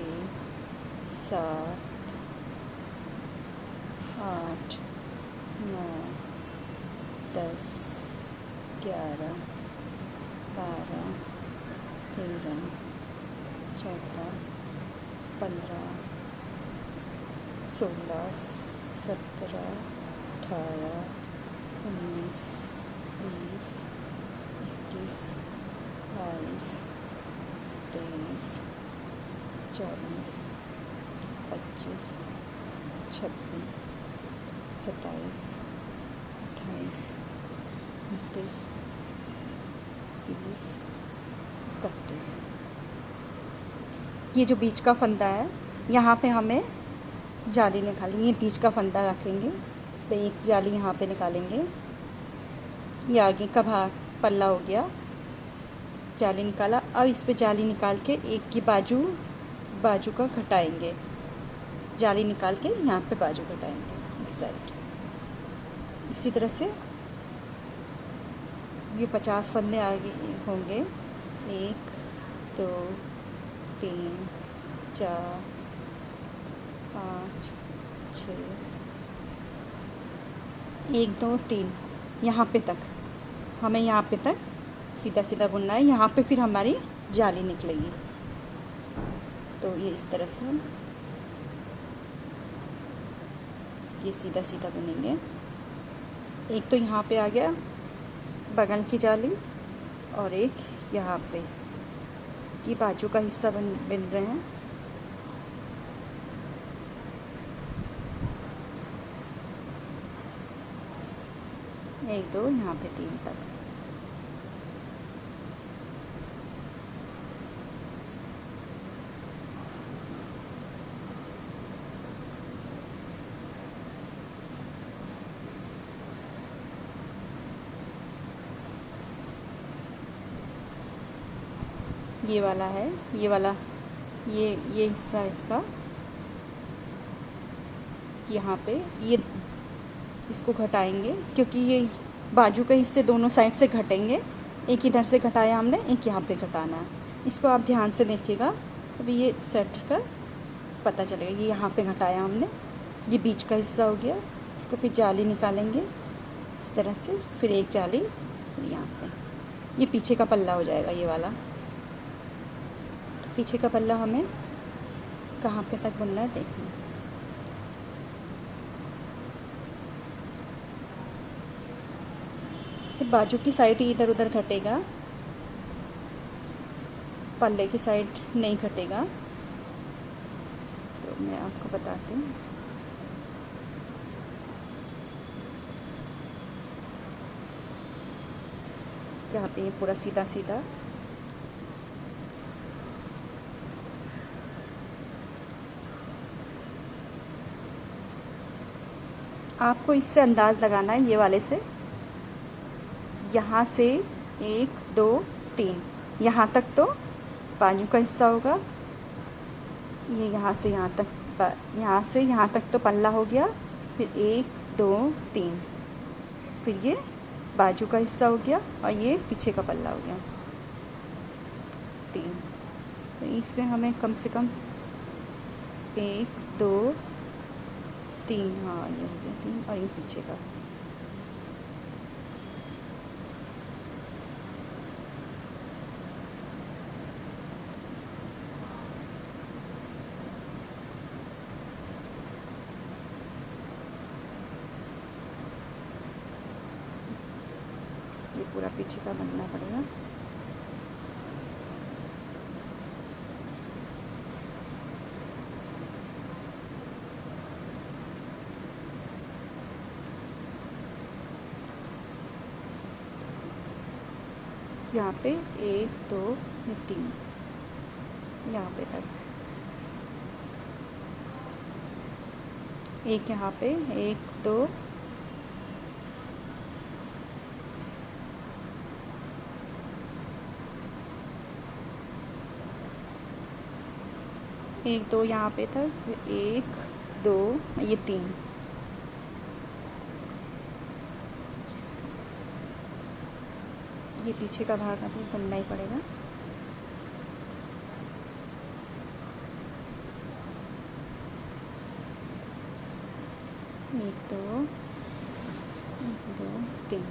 7, 8, 9, 10, 11, 12, 13, 14, 15, 16, 17, 18, 19, 20, 21, 22, 23, 24, 25, 26, 27, 28, 29, 30, 31। ये जो बीच का फंदा है, यहाँ पे हमें जाली निकालेंगे। ये बीच का फंदा रखेंगे, इस पर एक जाली यहाँ पे निकालेंगे। ये आगे का भाग पल्ला हो गया, जाली निकाला। अब इस पे जाली निकाल के एक की बाजू का घटाएंगे, जाली निकाल के यहाँ पे बाजू घटाएंगे इस साइड। इसी तरह से ये 50 फंदे आगे होंगे। 1, 2, 3, 4, 5, 6, 1, 2, 3, यहाँ पे तक हमें यहाँ पे तक सीधा सीधा बुनना है। यहाँ पे फिर हमारी जाली निकलेगी। तो ये इस तरह से हम ये सीधा सीधा बुनेंगे। एक तो यहाँ पे आ गया बगल की जाली, और एक यहाँ पे की बाजू का हिस्सा बन रहे हैं। एक, दो, यहाँ पे 3 तक। ये वाला है, ये वाला ये हिस्सा इसका यहाँ पे ये इसको घटाएंगे, क्योंकि ये बाजू के हिस्से दोनों साइड से घटेंगे। एक इधर से घटाया हमने, एक यहाँ पे घटाना है। इसको आप ध्यान से देखिएगा, अभी ये सेट का पता चलेगा। ये यहाँ पे घटाया हमने, ये बीच का हिस्सा हो गया। इसको फिर जाली निकालेंगे इस तरह से, फिर एक जाली यहाँ पे। ये पीछे का पल्ला हो जाएगा ये वाला। पीछे का पल्ला हमें कहाँ पे तक बुनना है देखें। सिर्फ बाजू की साइड ही इधर उधर घटेगा, पल्ले की साइड नहीं कटेगा। तो मैं आपको बताती हूँ। यहाँ पे पूरा सीधा सीधा आपको इससे अंदाज़ लगाना है, ये वाले से, यहाँ से 1 2 3 यहाँ तक तो बाजू का हिस्सा होगा। ये यहाँ से यहाँ तक, यहाँ से यहाँ तक तो पल्ला हो गया। फिर 1 2 3, फिर ये बाजू का हिस्सा हो गया और ये पीछे का पल्ला हो गया 3। तो इसमें हमें कम से कम 1 2 3, हाँ ये हो गया 3, और ये पीछे का। ये पूरा पीछे का बनना पड़ेगा। यहाँ पे 1 2 3, यहाँ पे तक, एक यहाँ पे 1 2 1 2 यहाँ पे तक, 1 2, ये 3। ये पीछे का भाग अभी बनना ही पड़ेगा। एक दो 3।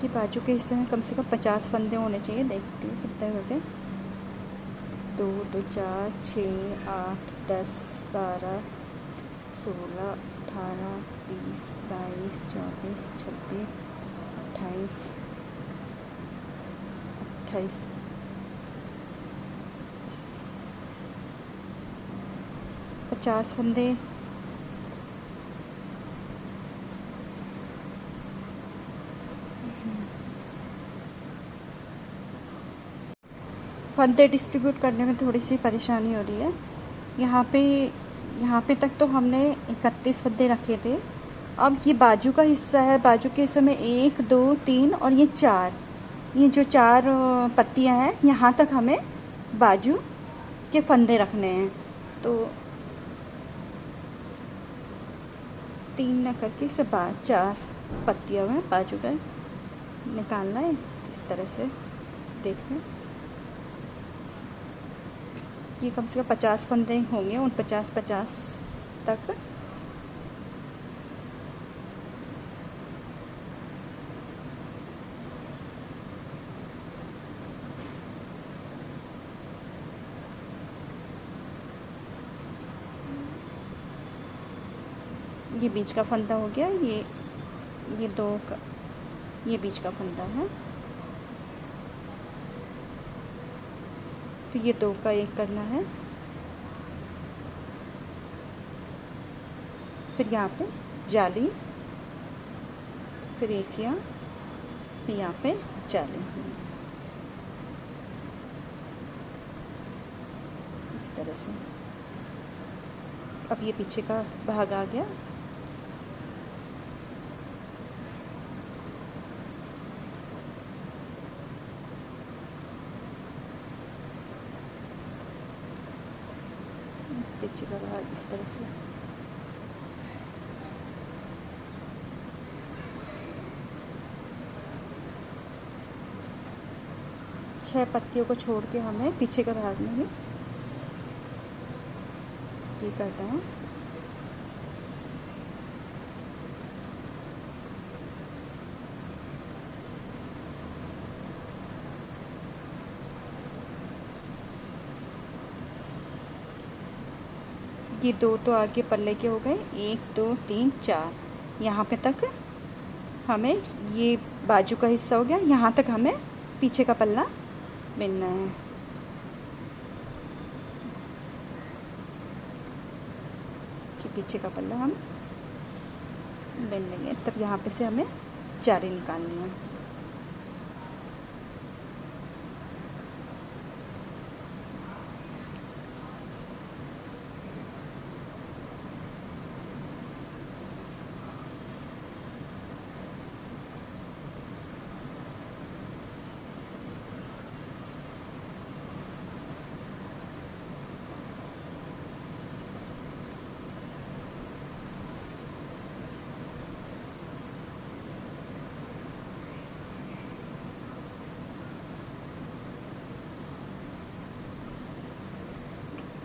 कि बाजू के हिस्से में कम से कम 50 फंदे होने चाहिए। देखती हूँ कितने हो गए। 2 2 4 6 8 10 12 16 18 20 22 24 26 28 28 50 फंदे। फंदे डिस्ट्रीब्यूट करने में थोड़ी सी परेशानी हो रही है। यहाँ पे तक तो हमने 31 फंदे रखे थे। अब ये बाजू का हिस्सा है, बाजू के हिस्से में 1 2 3 और ये 4, ये जो 4 पत्तियां हैं, यहाँ तक हमें बाजू के फंदे रखने हैं। तो 3 न करके इसे 4 पत्तियां में बाजू का निकालना है। इस तरह से देखो, ये कम से कम 50 फंदे होंगे, उन 50 तक। ये बीच का फंदा हो गया। ये 2 का, ये बीच का फंदा है। फिर ये 2 का 1 करना है। फिर यहाँ पे जाली, फिर 1 यहाँ, फिर यहाँ पे जाली, इस तरह से। अब ये पीछे का भाग आ गया। पीछे का भाग इस तरह से। छह पत्तियों को छोड़ के हमें पीछे का भाग में भी ये करना है। ये 2 तो आगे पल्ले के हो गए, 1 2 3 4, यहाँ पे तक हमें ये बाजू का हिस्सा हो गया, यहाँ तक हमें पीछे का पल्ला बिनना है। कि पीछे का पल्ला हम बिन लेंगे, तब यहाँ पे से हमें जाली निकालनी है।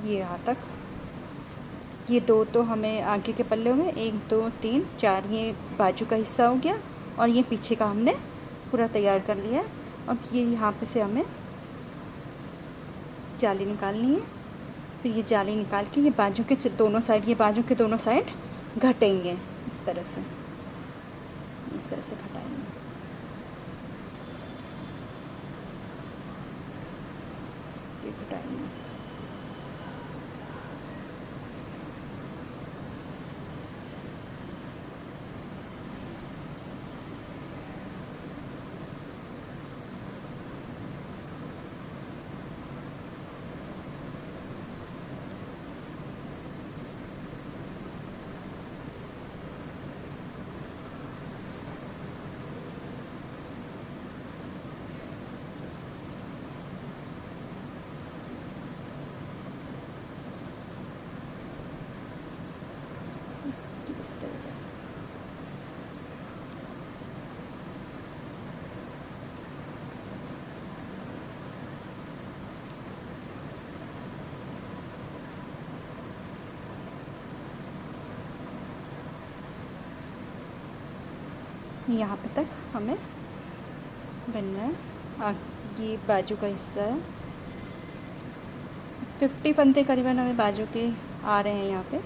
ये यहाँ तक, ये 2 तो हमें आगे के पल्ले हो गए, 1 2 3 4, ये बाजू का हिस्सा हो गया और ये पीछे का हमने पूरा तैयार कर लिया है। अब ये यहाँ पे से हमें जाली निकालनी है। फिर ये जाली निकाल के ये बाजू के दोनों साइड, ये बाजू के दोनों साइड घटेंगे इस तरह से घटाएंगे। ये घटाएंगे। इस तरह से यहाँ पे तक हमें बनना है। ये बाजू का हिस्सा है, 50 फंदे करीबन हमें बाजू के आ रहे हैं यहाँ पे।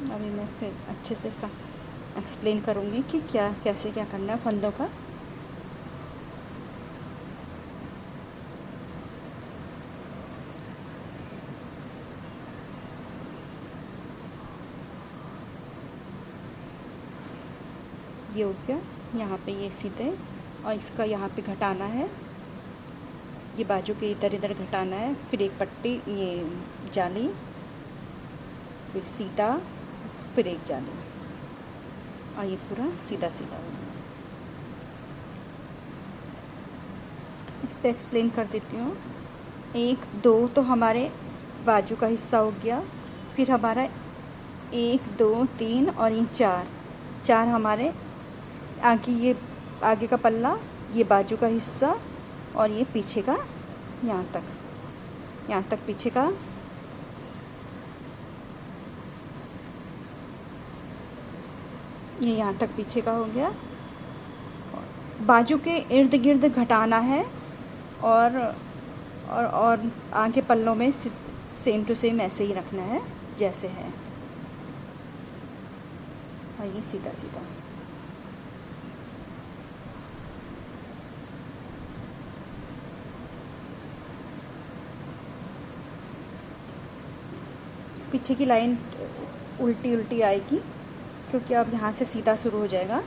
अभी मैं फिर अच्छे से एक्सप्लेन करूँगी कि कैसे क्या करना है फंदों का। ये हो गया, यहाँ पे ये सीधे, और इसका यहाँ पे घटाना है, ये बाजू के इधर इधर घटाना है। फिर एक पट्टी, ये जाली, फिर सीधा, फिर एक जाली, और ये पूरा सीधा सीधा होगा। इस पर एक्सप्लेन कर देती हूँ। 1 2 तो हमारे बाजू का हिस्सा हो गया, फिर हमारा 1 2 3 और ये 4 हमारे आगे, ये आगे का पल्ला, ये बाजू का हिस्सा, और ये पीछे का यहाँ तक पीछे का। ये यहाँ तक पीछे का हो गया। बाजू के इर्द गिर्द घटाना है, और आगे पल्लों में सेम टू सेम ऐसे ही रखना है जैसे है, और ये सीधा सीधा। पीछे की लाइन उल्टी उल्टी आएगी, क्योंकि अब यहाँ से सीधा शुरू हो जाएगा,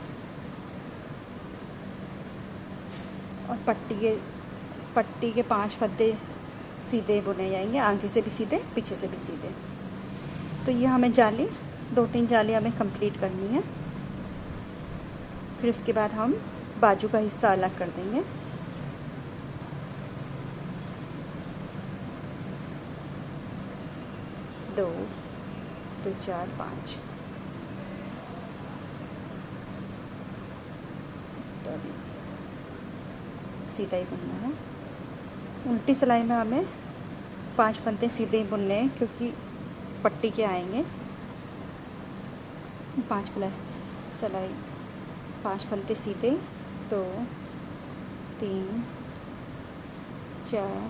और पट्टी के 5 फद्दे सीधे बुने जाएंगे, आगे से भी सीधे, पीछे से भी सीधे। तो ये हमें जाली 2-3 जाली हमें कंप्लीट करनी है। फिर उसके बाद हम बाजू का हिस्सा अलग कर देंगे। दो 4 5, तो अभी सीधा ही बुनना है। उल्टी सिलाई में हमें 5 फंदे सीधे ही बुनने हैं, क्योंकि पट्टी के आएंगे 5 सिलाई, 5 फंदे सीधे, 2 3 4,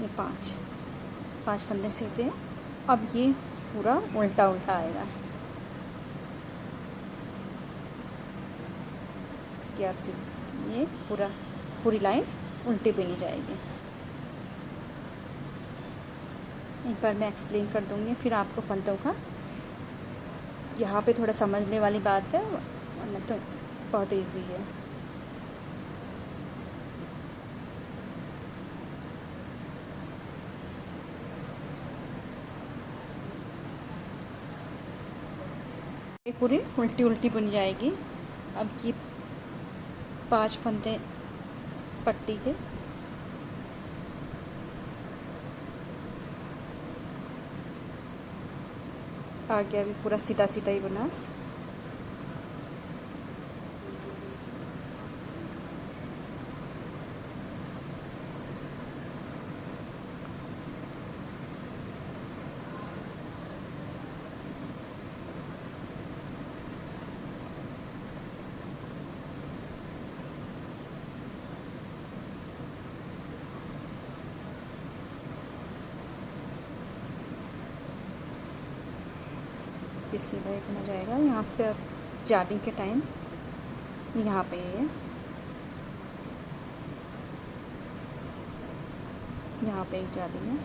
ये 5, 5 फंदे सीधे। अब ये पूरा उल्टा उल्टा आएगा। ये आप ये पूरी लाइन उल्टी बनी जाएगी। एक बार मैं एक्सप्लेन कर दूँगी, फिर आपको फंदों का यहाँ पे थोड़ा समझने वाली बात है, वरना तो बहुत इजी है। ये पूरी उल्टी उल्टी बुन जाएगी। अब ये 5 फंदे पट्टी के आगे अभी पूरा सीधा सीधा ही बना। ये सीधा एक बना जाएगा। यहाँ पे अब जाली के टाइम यहाँ पे है, यहाँ पे एक जाली है।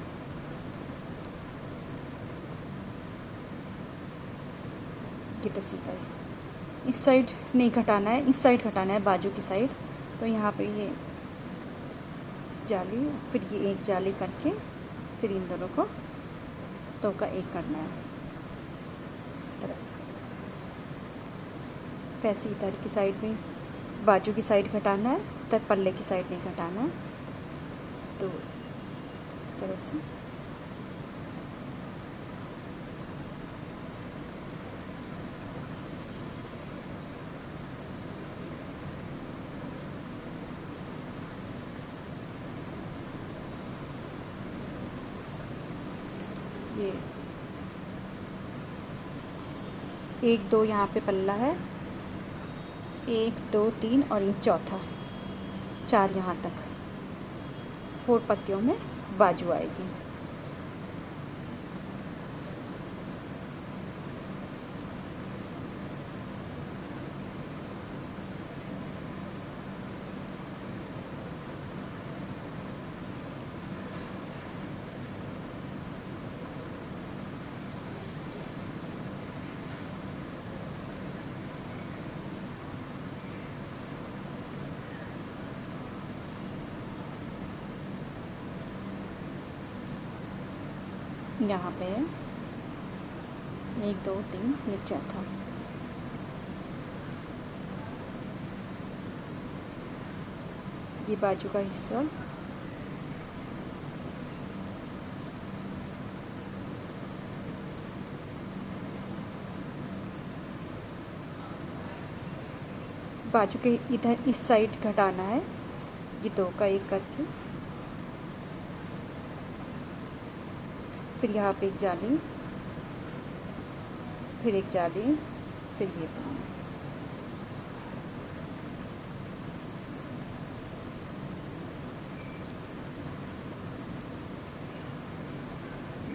ये तो सीधा है। इस साइड नहीं घटाना है, इस साइड घटाना है, बाजू की साइड। तो यहाँ पे ये जाली, फिर ये एक जाली करके फिर इन दोनों को दो का एक करना है इस तरह से। वैसे इधर की साइड में बाजू की साइड घटाना है, तब पल्ले की साइड नहीं घटाना है। तो इस तरह से ये 1 2 यहाँ पे पल्ला है, 1 2 3 और ये चौथा 4 यहाँ तक 4 पत्तियों में बाजू आएगी। यहाँ पे 1 2 3 ये चौथा। ये बाजू का हिस्सा, बाजू के इधर इस साइड घटाना है, ये 2 का 1 करके। फिर यहाँ पे एक जाली, फिर एक जाली, फिर ये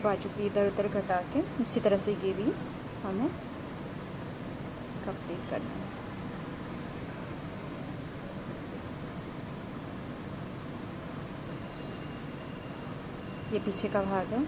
बाजू की इधर उधर घटा के इसी तरह से ये भी हमें कंप्लीट करना है। ये पीछे का भाग है।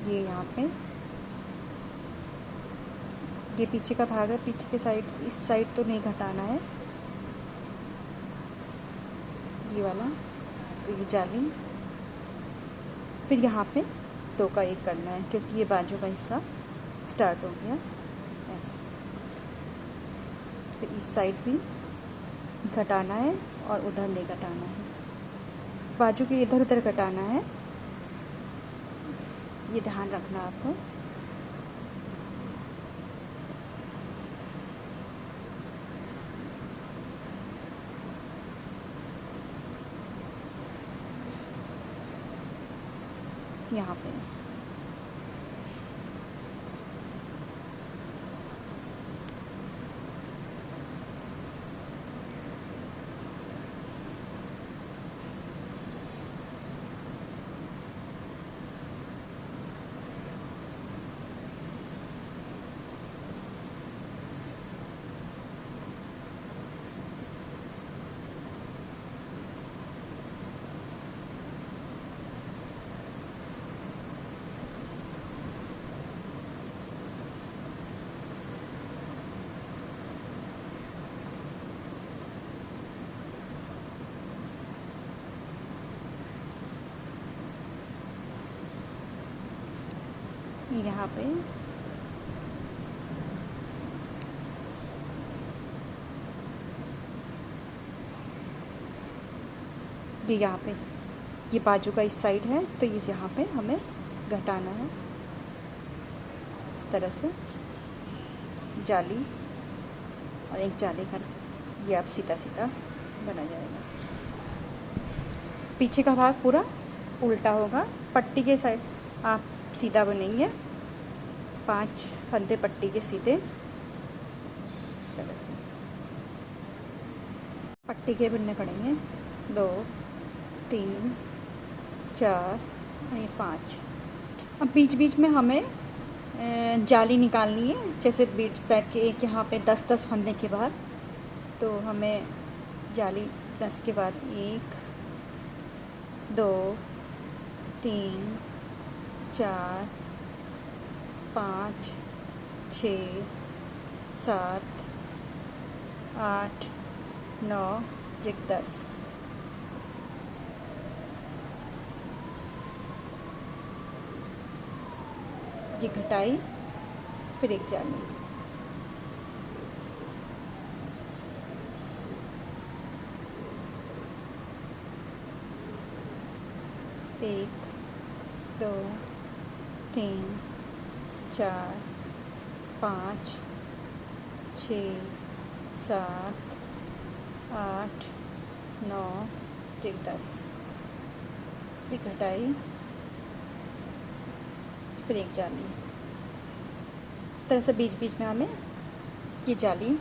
ये यहाँ पे ये पीछे का भाग है, पीछे के साइड, इस साइड तो नहीं घटाना है, ये वाला, तो ये जाली। फिर यहाँ पे 2 का 1 करना है, क्योंकि ये बाजू का हिस्सा स्टार्ट हो गया ऐसे। फिर इस साइड भी घटाना है और उधर नहीं घटाना है, बाजू के इधर उधर घटाना है, ये ध्यान रखना आपको। यहाँ पे यहाँ पे यहाँ पे ये बाजू का इस साइड है, तो इस यहाँ पे हमें घटाना है इस तरह से, जाली और एक जाली कर, ये अब सीधा सीधा बना जाएगा। पीछे का भाग पूरा उल्टा होगा, पट्टी के साइड आप सीधा बनेंगे, 5 फंदे पट्टी के सीधे तरह से पट्टी के बुनने पड़ेंगे, 2 3 4 और 5। अब बीच बीच में हमें जाली निकालनी है, जैसे बीट्स टाइप के, एक यहाँ पे 10-10 फंदे के बाद, तो हमें जाली 10 के बाद 1 2 3 4 5 6 7 8 9 10 ये घटाई, फिर एक जाली, एक 2 3 4 5 6 7 8 9 10, फिर घटाई, फिर एक जाली। इस तरह से बीच बीच में हमें ये जाली,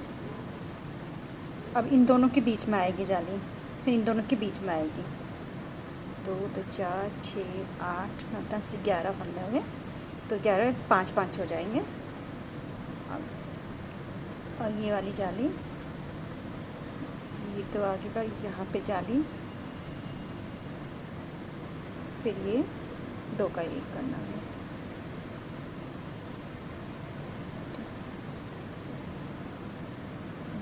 अब इन दोनों के बीच में आएगी जाली, फिर इन दोनों के बीच में आएगी, 2 2 4 6 8 9 10 11 फंदे हो गए, तो 11 5 5 हो जाएंगे। अब और ये वाली जाली, ये तो आगे का, यहाँ पे जाली, फिर ये 2 का 1 करना है,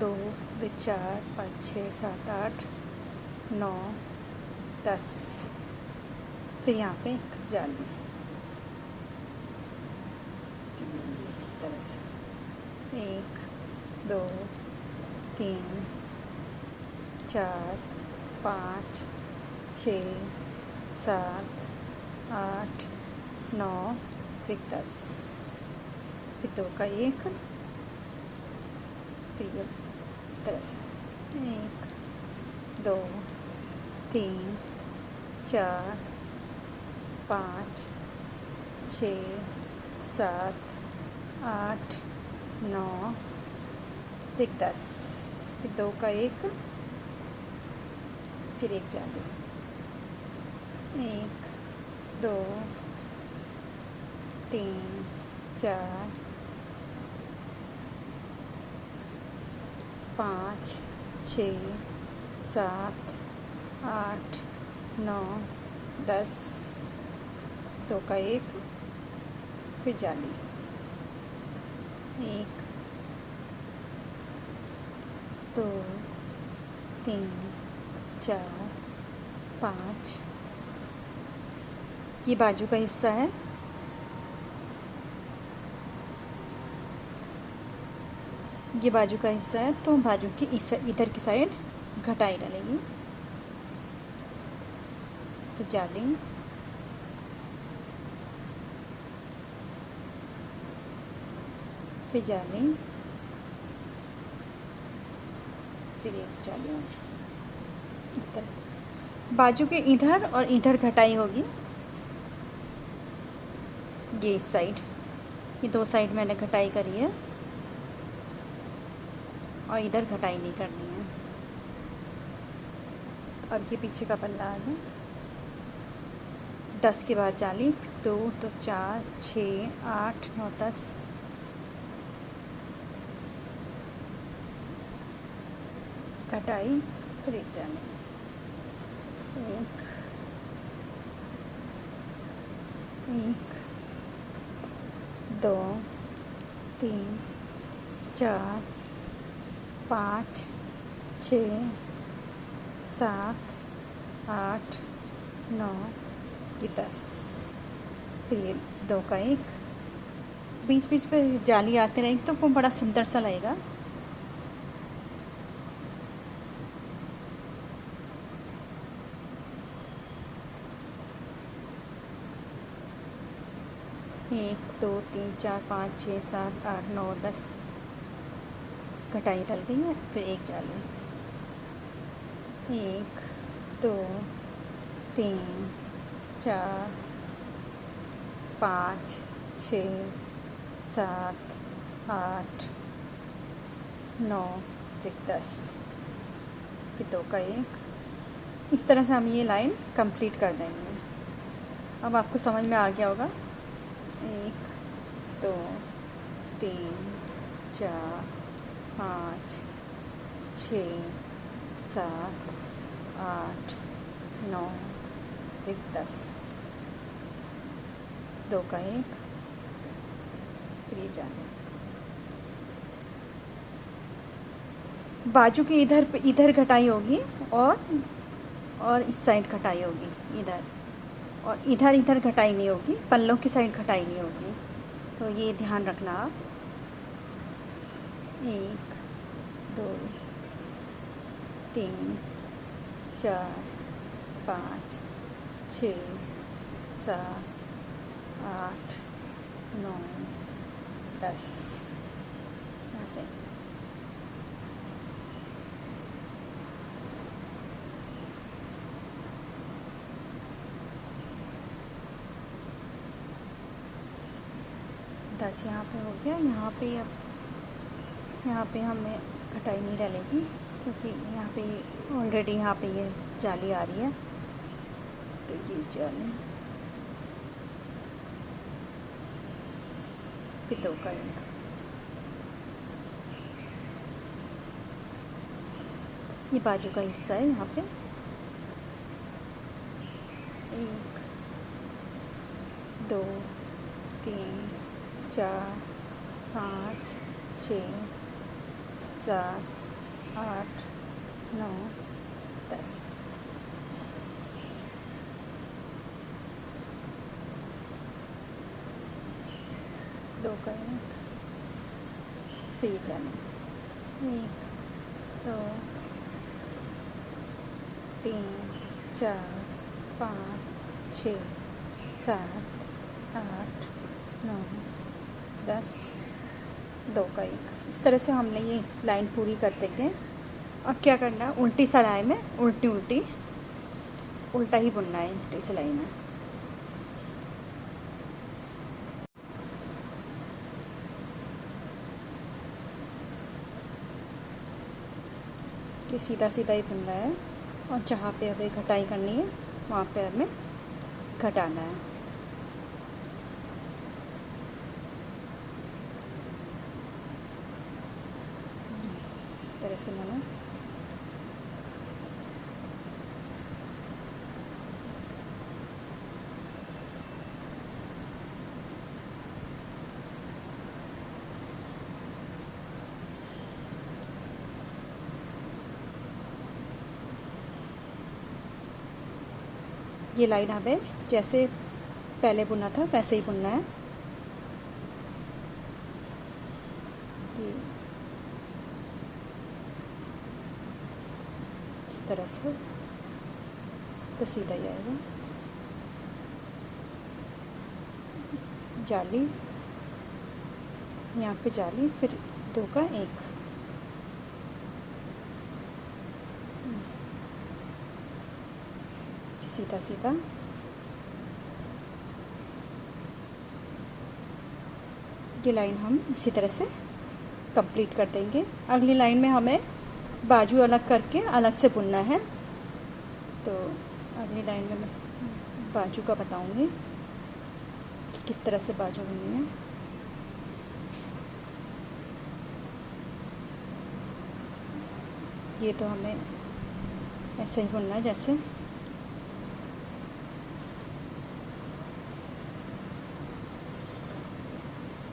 2 2 4 5 6 7 8 9 10, फिर यहाँ पे एक जाली, इस तरह से 1 2 3 4 5 6 7 8 9 10, फिर 2 का 1, फिर ये इस तरह से 1 2 3 4 5 6 7 8 9 10, फिर 2 का 1, फिर एक जाली, 1 2 3 4 5 6 7 8 9 10, 2 का 1, फिर जाली, 1 2 3 4 5। ये बाजू का हिस्सा है, ये बाजू का हिस्सा है, तो बाजू की इधर की साइड घटाई डालेंगे। तो जाली, फिर जाली, फिर एक जाली और। इस तरह से बाजू के इधर और इधर घटाई होगी। ये इस साइड, ये 2 साइड मैंने घटाई करी है और इधर घटाई नहीं करनी है। अब ये पीछे का पल्ला आ गया। 10 के बाद जाली, 2 तो 4 6 8 9 10। घटाई, फिर एक जाली, 1 1 2 3 4 5 6 7 8 9 10। फिर ये 2 का 1, बीच बीच पे जाली आते रहेंगे तो वो बड़ा सुंदर सा लगेगा। एक 2 3 4 5 6 7 8 9 10 घटाई डल गई है। फिर एक जाली, 1 2 3 4 5 6 7 8 9 10। फिर 2 का 1। इस तरह से हम ये लाइन कंप्लीट कर देंगे। अब आपको समझ में आ गया होगा। 1 2 3 4 5 6 7 8 9 10। 2 का 1, फिर ये जाली। बाजू की इधर घटाई होगी और इस साइड घटाई होगी इधर, और इधर घटाई नहीं होगी, पल्लों की साइड घटाई नहीं होगी। तो ये ध्यान रखना आप। 1 2 3 4 5 6 7 8 9 10। यहाँ पे दस यहाँ पे हो गया। यहाँ पे अब यहाँ पे हमें घटाई नहीं डालेगी क्योंकि यहाँ पे ऑलरेडी यहाँ पे ये जाली आ रही है। तो ये जाली, फिर 2 का 1। ये बाजू का हिस्सा है। यहाँ पे 1 2 3 4 5 6 7 8 9 10। दो का 1, फिर जाना 1 2 3 4 5 6 7 8 9 10। 2 का 1। इस तरह से हमने ये लाइन पूरी कर देंगे। अब क्या करना है, उल्टी सिलाई में उल्टा ही बुनना है उल्टी सिलाई में। ये सीधा सीधा ही बुनना है और जहाँ पे हमें घटाई करनी है वहाँ पे हमें घटाना है। इस तरह से मैंने ये लाइन हमें जैसे पहले बुना था वैसे ही बुनना है। ये इस तरह से तो सीधा ही आएगा। जाली, यहाँ पे जाली, फिर 2 का 1, सीधा सीधा ये लाइन हम इसी तरह से कंप्लीट कर देंगे। अगली लाइन में हमें बाजू अलग करके अलग से बुनना है, तो अगली लाइन में मैं बाजू का बताऊंगी कि किस तरह से बाजू बुननी है। ये तो हमें ऐसे ही बुनना है जैसे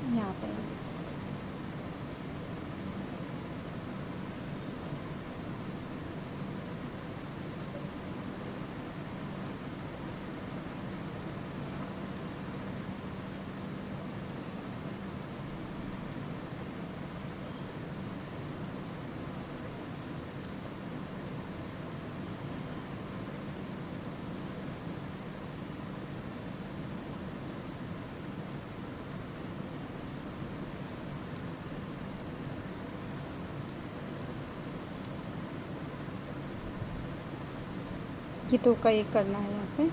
यहाँ पे। ये 2 का 1 करना है यहाँ पे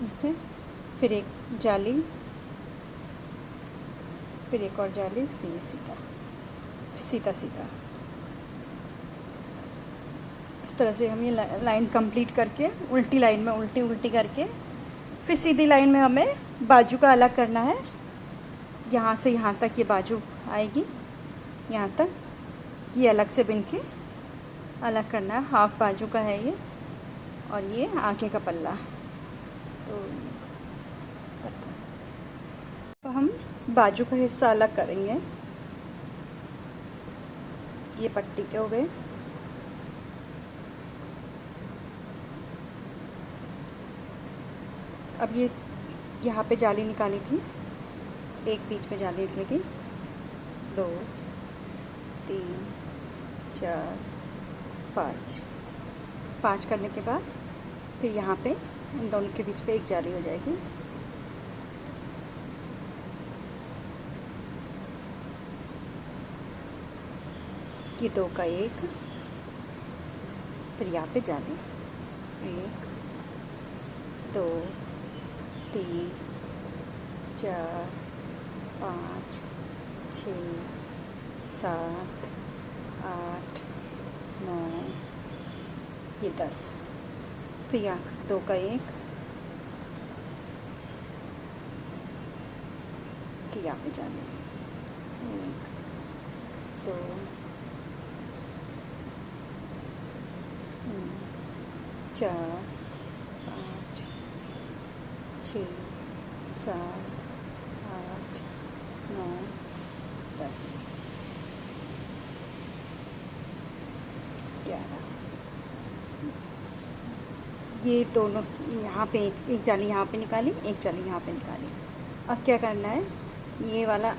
ऐसे, फिर एक जाली, फिर एक और जाली, फिर ये सीधा सीधा सीधा। इस तरह से हम ये लाइन कंप्लीट करके उल्टी लाइन में उल्टी उल्टी करके फिर सीधी लाइन में हमें बाजू का अलग करना है। यहाँ से यहाँ तक ये बाजू आएगी, यहाँ तक ये अलग से बिन के अलग करना है। हाफ बाजू का है ये, और ये आगे का पल्ला। तो हम बाजू का हिस्सा अलग करेंगे। ये पट्टी के हो गए, अब ये यहाँ पे जाली निकाली थी, एक बीच में जाली निकलेगी, 2 3 4 5 करने के बाद फिर यहाँ पे इन दोनों के बीच पे एक जाली हो जाएगी। ये 2 का 1, फिर यहाँ पे जाली, 1 2 3 4 5 6 7 8 9, ये 10, फिर यहाँ 2 का 1, कि यहाँ पे जाना 1 2 3 4 5 6 7 8 9 10 11। ये दोनों यहाँ पे एक जाली यहाँ पे निकाली, एक जाली यहाँ पे निकाली। अब क्या करना है, ये वाला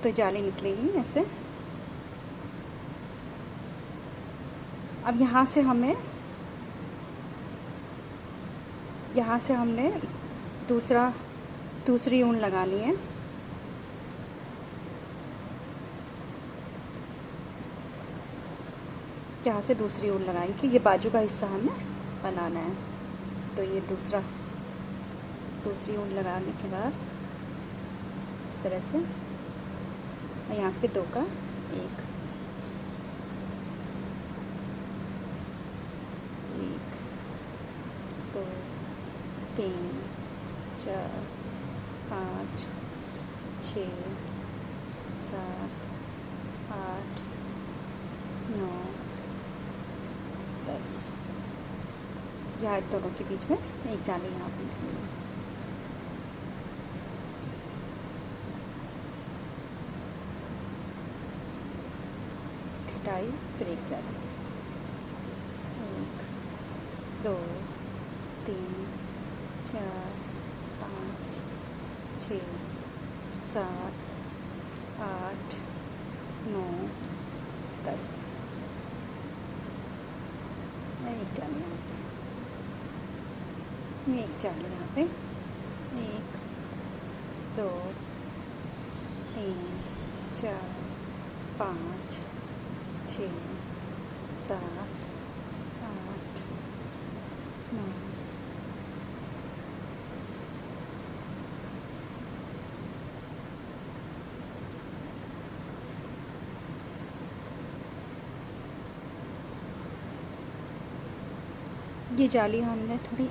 तो जाली निकलेगी ऐसे। अब यहाँ से हमने दूसरी ऊन लगानी है। यहाँ से दूसरी ऊन लगाएंगे, ये बाजू का हिस्सा हमें बनाना है। तो ये दूसरी ऊन लगाने के बाद इस तरह से यहाँ पे 2 का 1 2 3 4 5 6 7 8 9 10। यहाँ दोनों के बीच में एक जाली यहाँ पे निकलेगी। खटाई, फिर एक जाली, 1 2 3 4 5 6 7 8 9 10। एक चालू यहाँ पे, एक चालू यहाँ पे, 1 2 3 4 5 6 7 8 9। ये जाली हमने थोड़ी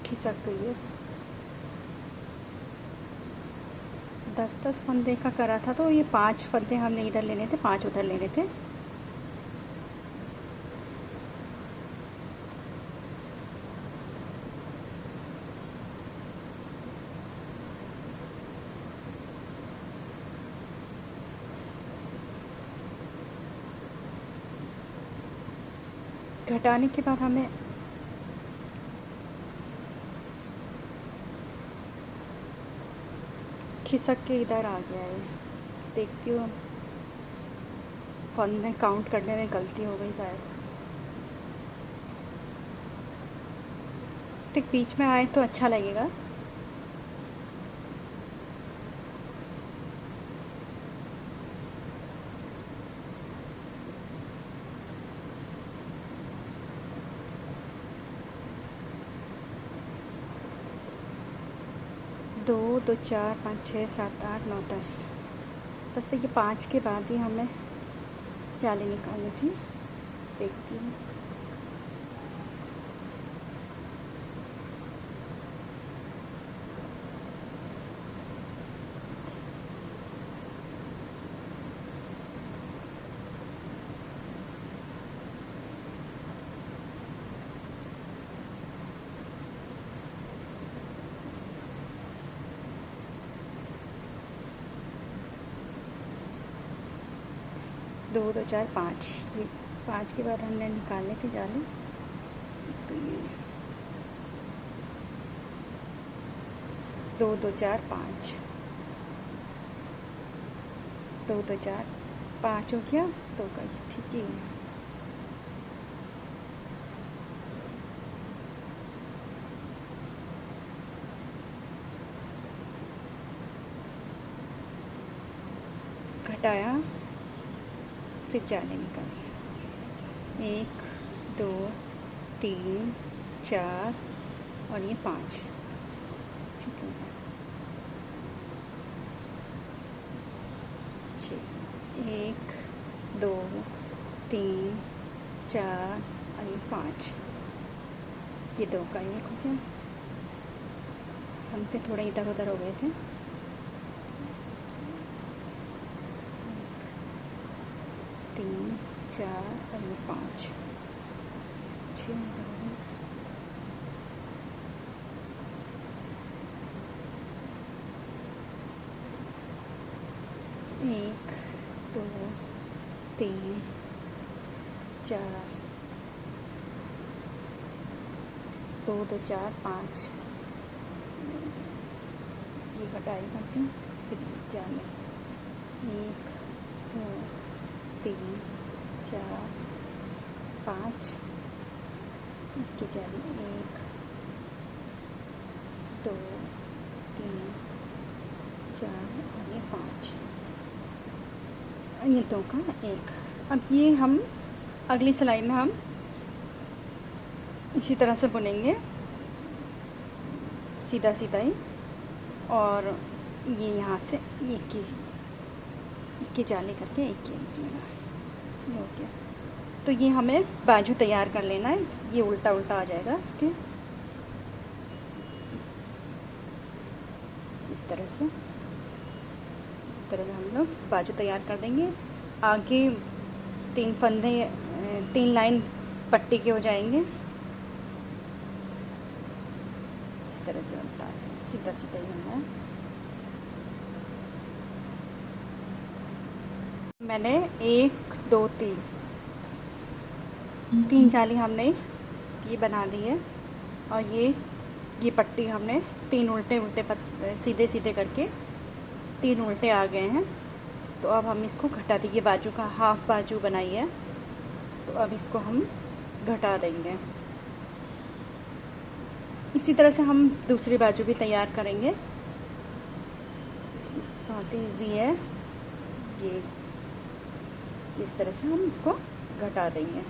खिसक गई है। 10-10 फंदे का करा था तो ये 5 फंदे हमने इधर लेने थे, 5 उधर लेने थे। घटाने के बाद हमें खिसक के इधर आ गया है। देखती हूँ, फंदे काउंट करने में गलती हो गई शायद। ठीक बीच में आए तो अच्छा लगेगा। दो 2 4 5 6 7 8 9 10। बस देखिए 5 के बाद ही हमें जाली निकालनी थी। देखती हूँ, दो 2 4 5। ये 5 के बाद हमने निकालने थी जाली। तो ये 2 2 4 5, 2 2 4 5 हो गया। तो का ठीक ही है। घटाया, फिर जाली निकाली। 1 2 3 4 और ये 5। ठीक है, 1 2 3 4 और ये 5। ये 2 का 1 हो गया। फंदे थोड़े इधर उधर हो गए थे। 3 4 और ये 5 6। 1 2 3 4 2 2 4 5। ये कटाई करते हैं, फिर जाली। 1 2 3 4 5 की जाली। 1 2 3 4 और ये 5। ये 2 का 1। अब ये हम अगली सिलाई में हम इसी तरह से बुनेंगे, सीधा सीधा ही। और ये यहाँ से एक की जाली करके एक की निकलेगा। ये हो गया। तो ये हमें बाजू तैयार कर लेना है। ये उल्टा उल्टा आ जाएगा इसके, इस तरह से हम लोग बाजू तैयार कर देंगे। आगे 3 फंदे 3 लाइन पट्टी के हो जाएंगे। इस तरह से बता दें, सीधा सीधा ही होना है। मैंने 1 2 3 3 जाली हमने ये बना दी है और ये पट्टी हमने 3 उल्टे उल्टे सीधे सीधे करके 3 उल्टे आ गए हैं। तो अब हम इसको घटा देंगे, बाजू का हाफ बाजू बनाई है तो अब इसको हम घटा देंगे। इसी तरह से हम दूसरी बाजू भी तैयार करेंगे। बहुत ईजी है ये, इस तरह से हम इसको घटा देंगे।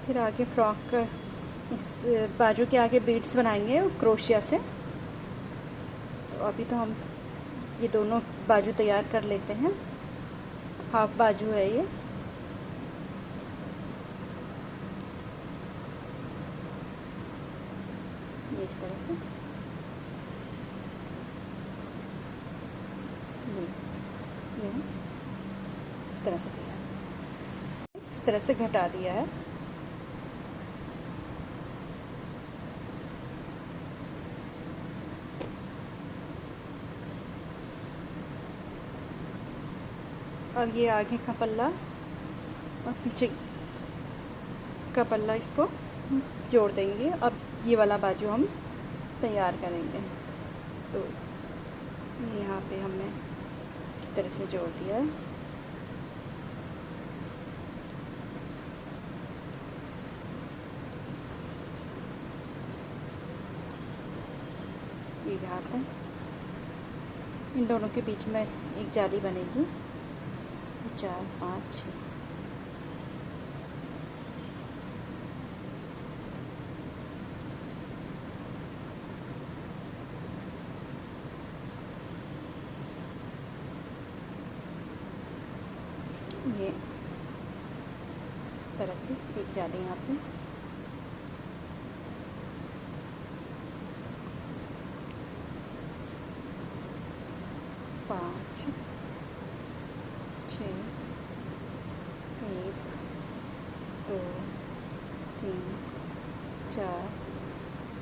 फिर आगे फ्रॉक इस बाजू के आगे बीड्स बनाएंगे क्रोशिया से। तो अभी तो हम ये दोनों बाजू तैयार कर लेते हैं। हाफ बाजू है ये, इस तरह से ये इस तरह से तैयार, इस तरह से घटा दिया है। अब ये आगे का पल्ला और पीछे का पल्ला इसको जोड़ देंगे। अब ये वाला बाजू हम तैयार करेंगे। तो यहाँ पे हमने इस तरह से जोड़ दिया है। ये हाथ है, इन दोनों के बीच में एक जाली बनेगी। 4 5 6 ये इस तरह से एक जाली यहाँ पे, पाँच 6 1 2 3 4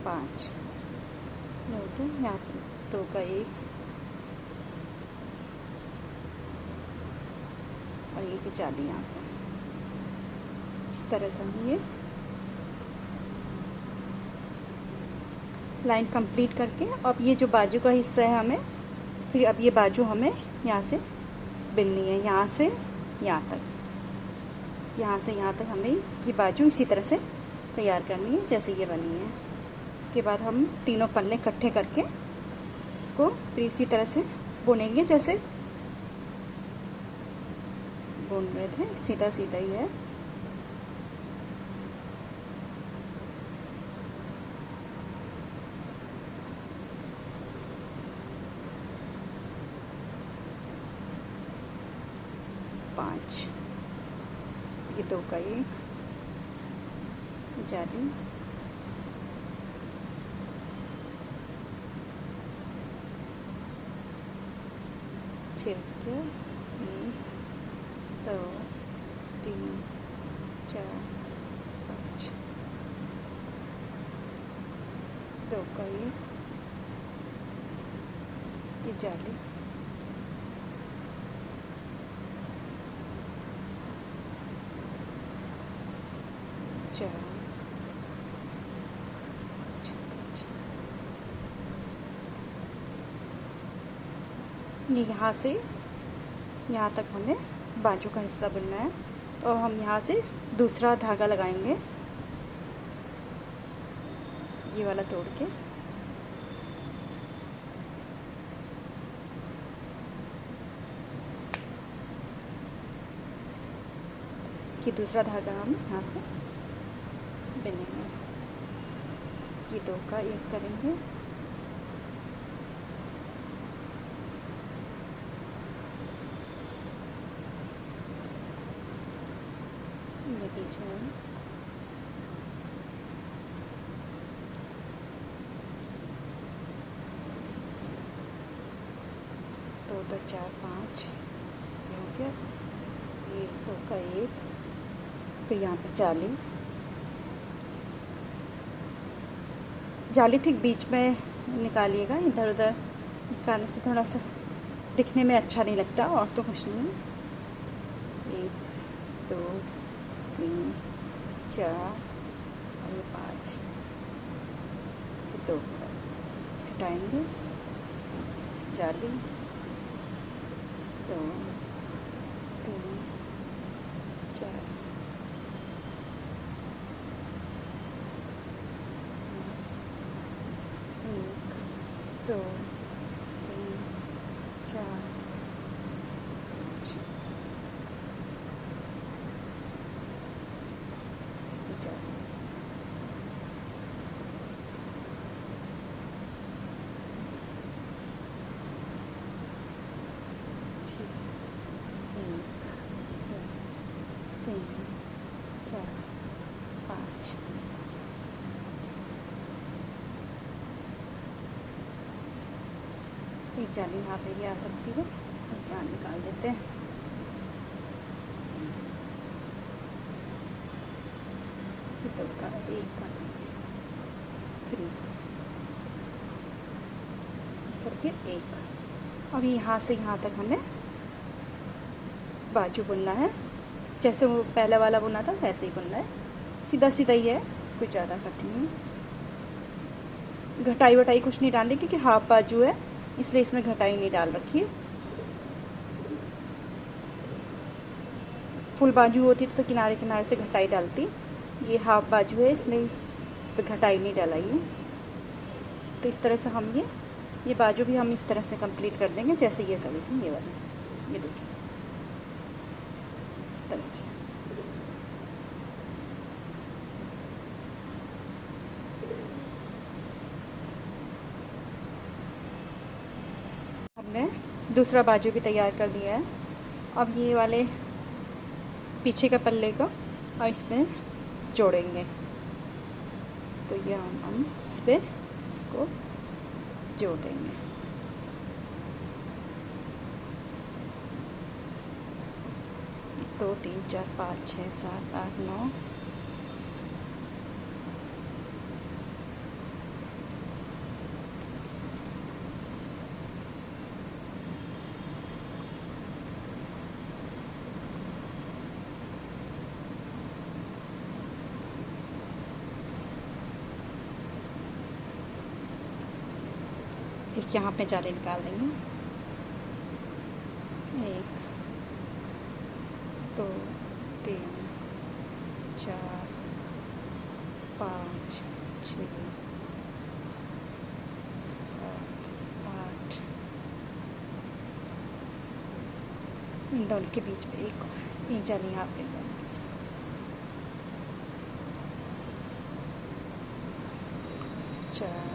5 हो गया। यहाँ पे 2 का 1 और ये की जाली यहाँ पे। इस तरह से हम ये लाइन कंप्लीट करके अब ये जो बाजू का हिस्सा है हमें, फिर अब ये बाजू हमें यहाँ से बिननी है, यहाँ से यहाँ तक, यहाँ से यहाँ तक हमें ये बाजू इसी तरह से तैयार करनी है जैसे ये बनी है। उसके बाद हम तीनों पल्ले इकट्ठे करके इसको फिर इसी तरह से बुनेंगे जैसे बुन रहे थे, सीधा सीधा ही है। पाँच, ये 2 का 1 जाली, छिड़के 1 2 3 4 5, 2 का 1 ये जाली, ये यहाँ से यहाँ तक हमें बाजू का हिस्सा बुनना है। और हम यहाँ से दूसरा धागा लगाएंगे, ये वाला तोड़ के। कि दूसरा धागा हम यहाँ से बिनेंगे। ये 2 का 1 करेंगे, ये बीच में 2 2 4 5 हो गया। 1 2 का 1, फिर यहाँ पे जाली ठीक बीच में निकालिएगा, इधर उधर निकालने से थोड़ा सा दिखने में अच्छा नहीं लगता, और तो कुछ नहीं। 1 2 3 4 और ये 5, तो 2 हटाएंगे। जाली 2 3 4 1 2 3 4 एक जाली यहाँ पे भी आ सकती है, यहाँ निकाल देते हैं। तो का एक का फ्री करके एक। अब यहाँ से यहाँ तक हमें बाजू बुनना है, जैसे वो पहला वाला बुना था वैसे ही बुनना है, सीधा सीधा ही है, कुछ ज़्यादा कठिन नहीं। घटाई वटाई कुछ नहीं डालनी, क्योंकि हाफ बाजू है इसलिए इसमें घटाई नहीं डाल रखी है। फुल बाजू होती तो किनारे किनारे से घटाई डालती, ये हाफ बाजू है इसलिए इस पर घटाई नहीं डलाई है। तो इस तरह से हम ये बाजू भी हम इस तरह से कंप्लीट कर देंगे जैसे ये करी थी, ये वाली, ये देखिए इस तरह से। हमने दूसरा बाजू भी तैयार कर दिया है। अब ये वाले पीछे का पल्ले को और इसमें जोड़ेंगे, तो ये हम इस पर इसको जोड़ देंगे। दो 3 4 5 6 7 8 9 एक यहाँ पे जाली निकाल देंगे। 1 2 3 4 5 6 7 8, इन दोनों के बीच में एक जाली यहाँ पे 4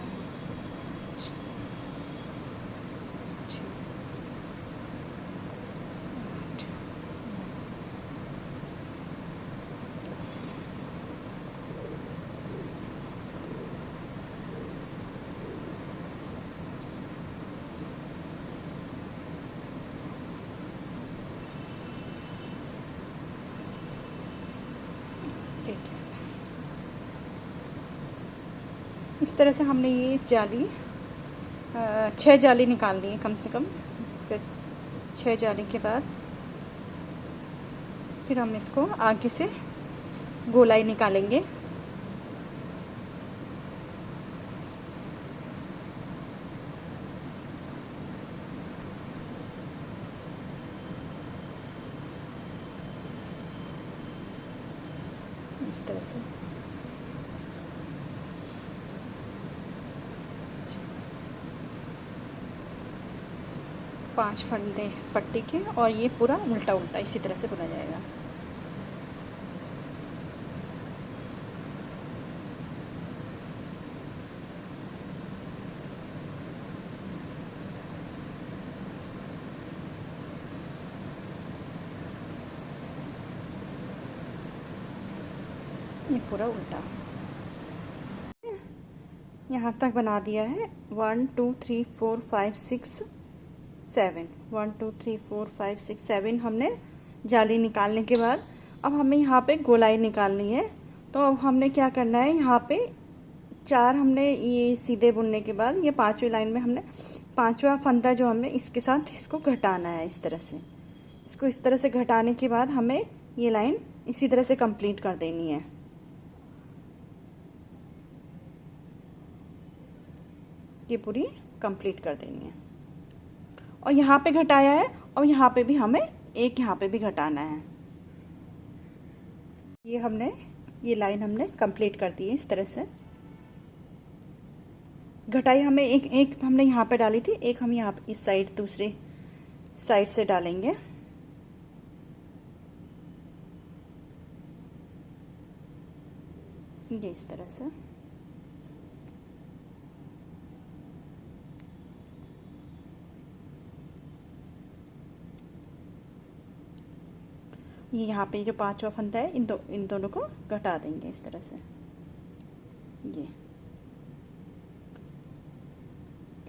इस तरह से हमने ये जाली 6 जाली निकाल ली है कम से कम। इसके 6 जाली के बाद फिर हम इसको आगे से गोलाई निकालेंगे। इस तरह से पांच फंदे पट्टी के, और ये पूरा उल्टा उल्टा इसी तरह से बुना जाएगा। ये पूरा उल्टा यहाँ तक बना दिया है। 1 2 3 4 5 6 7 1 2 3 4 5 6 7 हमने जाली निकालने के बाद अब हमें यहाँ पे गोलाई निकालनी है। तो अब हमने क्या करना है, यहाँ पे 4 हमने ये सीधे बुनने के बाद ये 5वीं लाइन में हमने पांचवा फंदा जो हमें इसके साथ इसको घटाना है इस तरह से। इसको इस तरह से घटाने के बाद हमें ये लाइन इसी तरह से कंप्लीट कर देनी है। ये पूरी कंप्लीट कर देनी है। और यहाँ पे घटाया है और यहाँ पे भी हमें एक यहाँ पे भी घटाना है। ये लाइन हमने कंप्लीट कर दी है इस तरह से। घटाई हमें एक हमने यहाँ पे डाली थी, एक हम यहाँ इस साइड दूसरी साइड से डालेंगे। ये इस तरह से। ये यहाँ पे जो पांचवा फंदा है इन दोनों को घटा देंगे इस तरह से। ये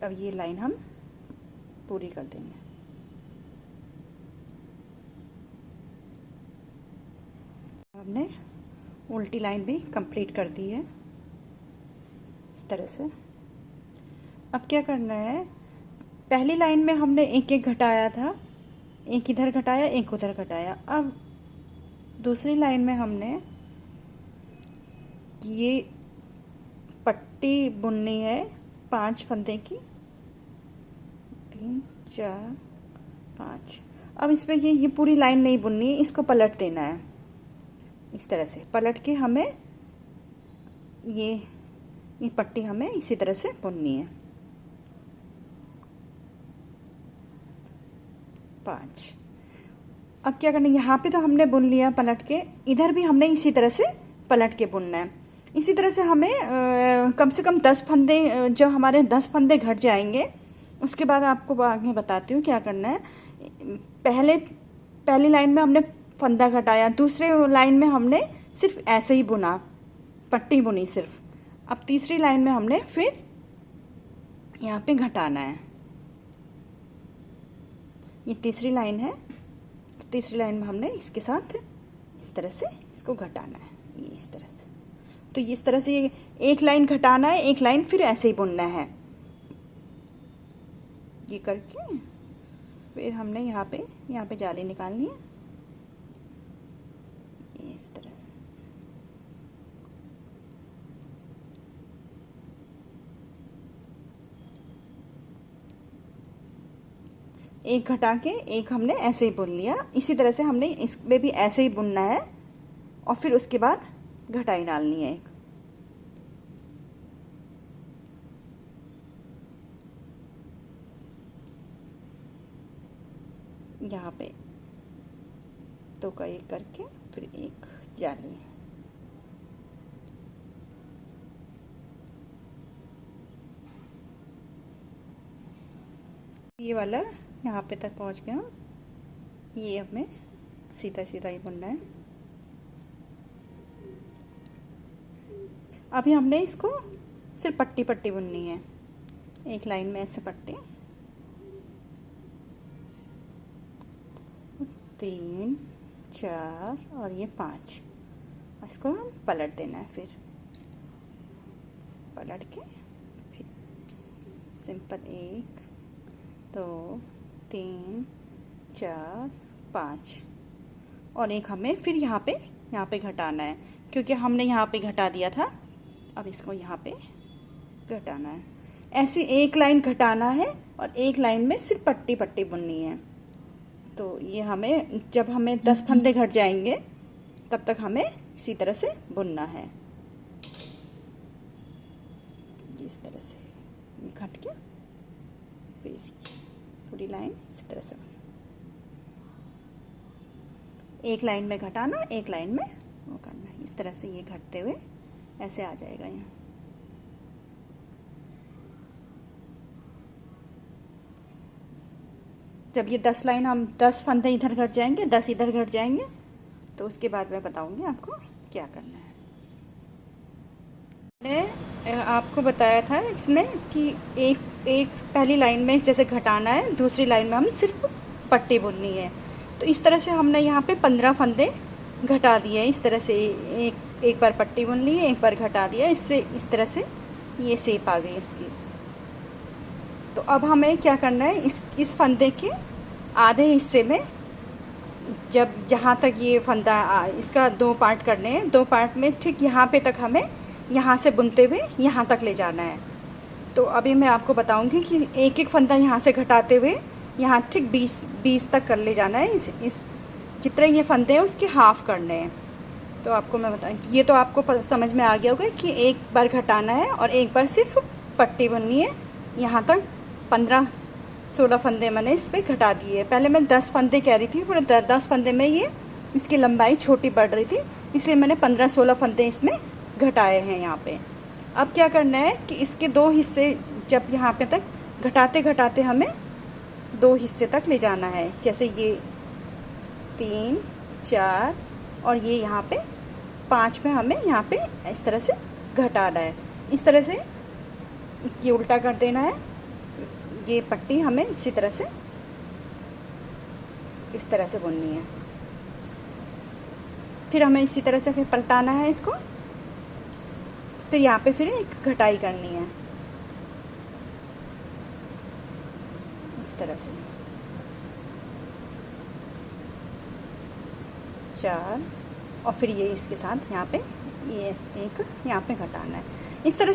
अब ये लाइन हम पूरी कर देंगे। हमने उल्टी लाइन भी कंप्लीट कर दी है इस तरह से। अब क्या करना है, पहली लाइन में हमने एक एक घटाया था, एक इधर घटाया एक उधर घटाया। अब दूसरी लाइन में हमने ये पट्टी बुननी है 5 फंदे की, 3 4 5। अब इसमें ये पूरी लाइन नहीं बुननी है, इसको पलट देना है इस तरह से। पलट के हमें ये पट्टी हमें इसी तरह से बुननी है 5। अब क्या करना है, यहाँ पे तो हमने बुन लिया पलट के, इधर भी हमने इसी तरह से पलट के बुनना है। इसी तरह से हमें कम से कम 10 फंदे, जब हमारे 10 फंदे घट जाएंगे उसके बाद आपको आगे बताती हूँ क्या करना है। पहली लाइन में हमने फंदा घटाया, दूसरे लाइन में हमने सिर्फ ऐसे ही बुना, पट्टी बुनी सिर्फ। अब तीसरी लाइन में हमने फिर यहाँ पे घटाना है। ये तीसरी लाइन है, तीसरी लाइन में हमने इसके साथ इस तरह से इसको घटाना है, ये इस तरह से। तो इस तरह से ये एक लाइन घटाना है, एक लाइन फिर ऐसे ही बुनना है। ये करके फिर हमने यहाँ पे जाली निकालनी है, ये इस तरह से। एक घटा के एक हमने ऐसे ही बुन लिया। इसी तरह से हमने इसमें भी ऐसे ही बुनना है और फिर उसके बाद घटाई डालनी है एक। यहाँ पे 2 का एक करके फिर एक जाली। ये वाला यहाँ पे तक पहुँच गया। ये हमें सीधा सीधा ही बुनना है। अभी हमने इसको सिर्फ पट्टी पट्टी बुननी है, एक लाइन में ऐसे पट्टी। 3 4 और ये 5। इसको हम पलट देना है, फिर पलट के फिर सिंपल 1 2 3 4 5 और एक हमें फिर यहाँ पे घटाना है, क्योंकि हमने यहाँ पे घटा दिया था। अब इसको यहाँ पे घटाना है। ऐसे एक लाइन घटाना है और एक लाइन में सिर्फ पट्टी पट्टी बुननी है। तो ये जब हमें 10 फंदे घट जाएंगे तब तक हमें इसी तरह से बुनना है। इस तरह से घट के फिर इसकी पूरी लाइन इसी तरह से, एक लाइन में घटाना, एक लाइन में वो करना है। इस तरह से ये घटते हुए ऐसे आ जाएगा यहाँ। जब ये 10 लाइन हम 10 फंदे इधर घट जाएंगे, 10 इधर घट जाएंगे, तो उसके बाद मैं बताऊंगी आपको क्या करना है। मैंने आपको बताया था इसमें कि एक पहली लाइन में जैसे घटाना है, दूसरी लाइन में हम सिर्फ पट्टी बुननी है। तो इस तरह से हमने यहाँ पे 15 फंदे घटा दिए। इस तरह से एक बार पट्टी बुन ली, एक बार घटा दिया। इससे इस तरह से ये शेप आ गई इसकी। तो अब हमें क्या करना है, इस फंदे के आधे हिस्से में, जब जहाँ तक ये फंदा इसका 2 पार्ट करने हैं, 2 पार्ट में ठीक यहाँ पे तक हमें यहाँ से बुनते हुए यहाँ तक ले जाना है। तो अभी मैं आपको बताऊंगी कि एक एक फंदा यहाँ से घटाते हुए यहाँ ठीक 20 तक कर ले जाना है। इस जितने ये फंदे हैं उसके हाफ करने हैं। तो आपको मैं बताऊँ, ये तो आपको समझ में आ गया होगा कि एक बार घटाना है और एक बार सिर्फ पट्टी बननी है। यहाँ तक 15-16 फंदे मैंने इस पर घटा दिए। पहले मैं 10 फंदे कह रही थी, पूरे 10 फंदे में ये इसकी लंबाई छोटी पड़ रही थी, इसलिए मैंने 15-16 फंदे इसमें घटाए हैं यहाँ पे। अब क्या करना है कि इसके 2 हिस्से, जब यहाँ पे तक घटाते घटाते हमें 2 हिस्से तक ले जाना है। जैसे ये 3, 4 और ये यहाँ पे 5 में हमें यहाँ पे इस तरह से घटाना है। इस तरह से ये उल्टा कर देना है। ये पट्टी हमें इसी तरह से इस तरह से बुननी है। फिर हमें इसी तरह से फिर पलटाना है इसको। फिर यहाँ पे फिर एक घटाई करनी है इस तरह से 4, और फिर ये इसके साथ यहाँ पे ये एक यहाँ पे घटाना है। इस तरह से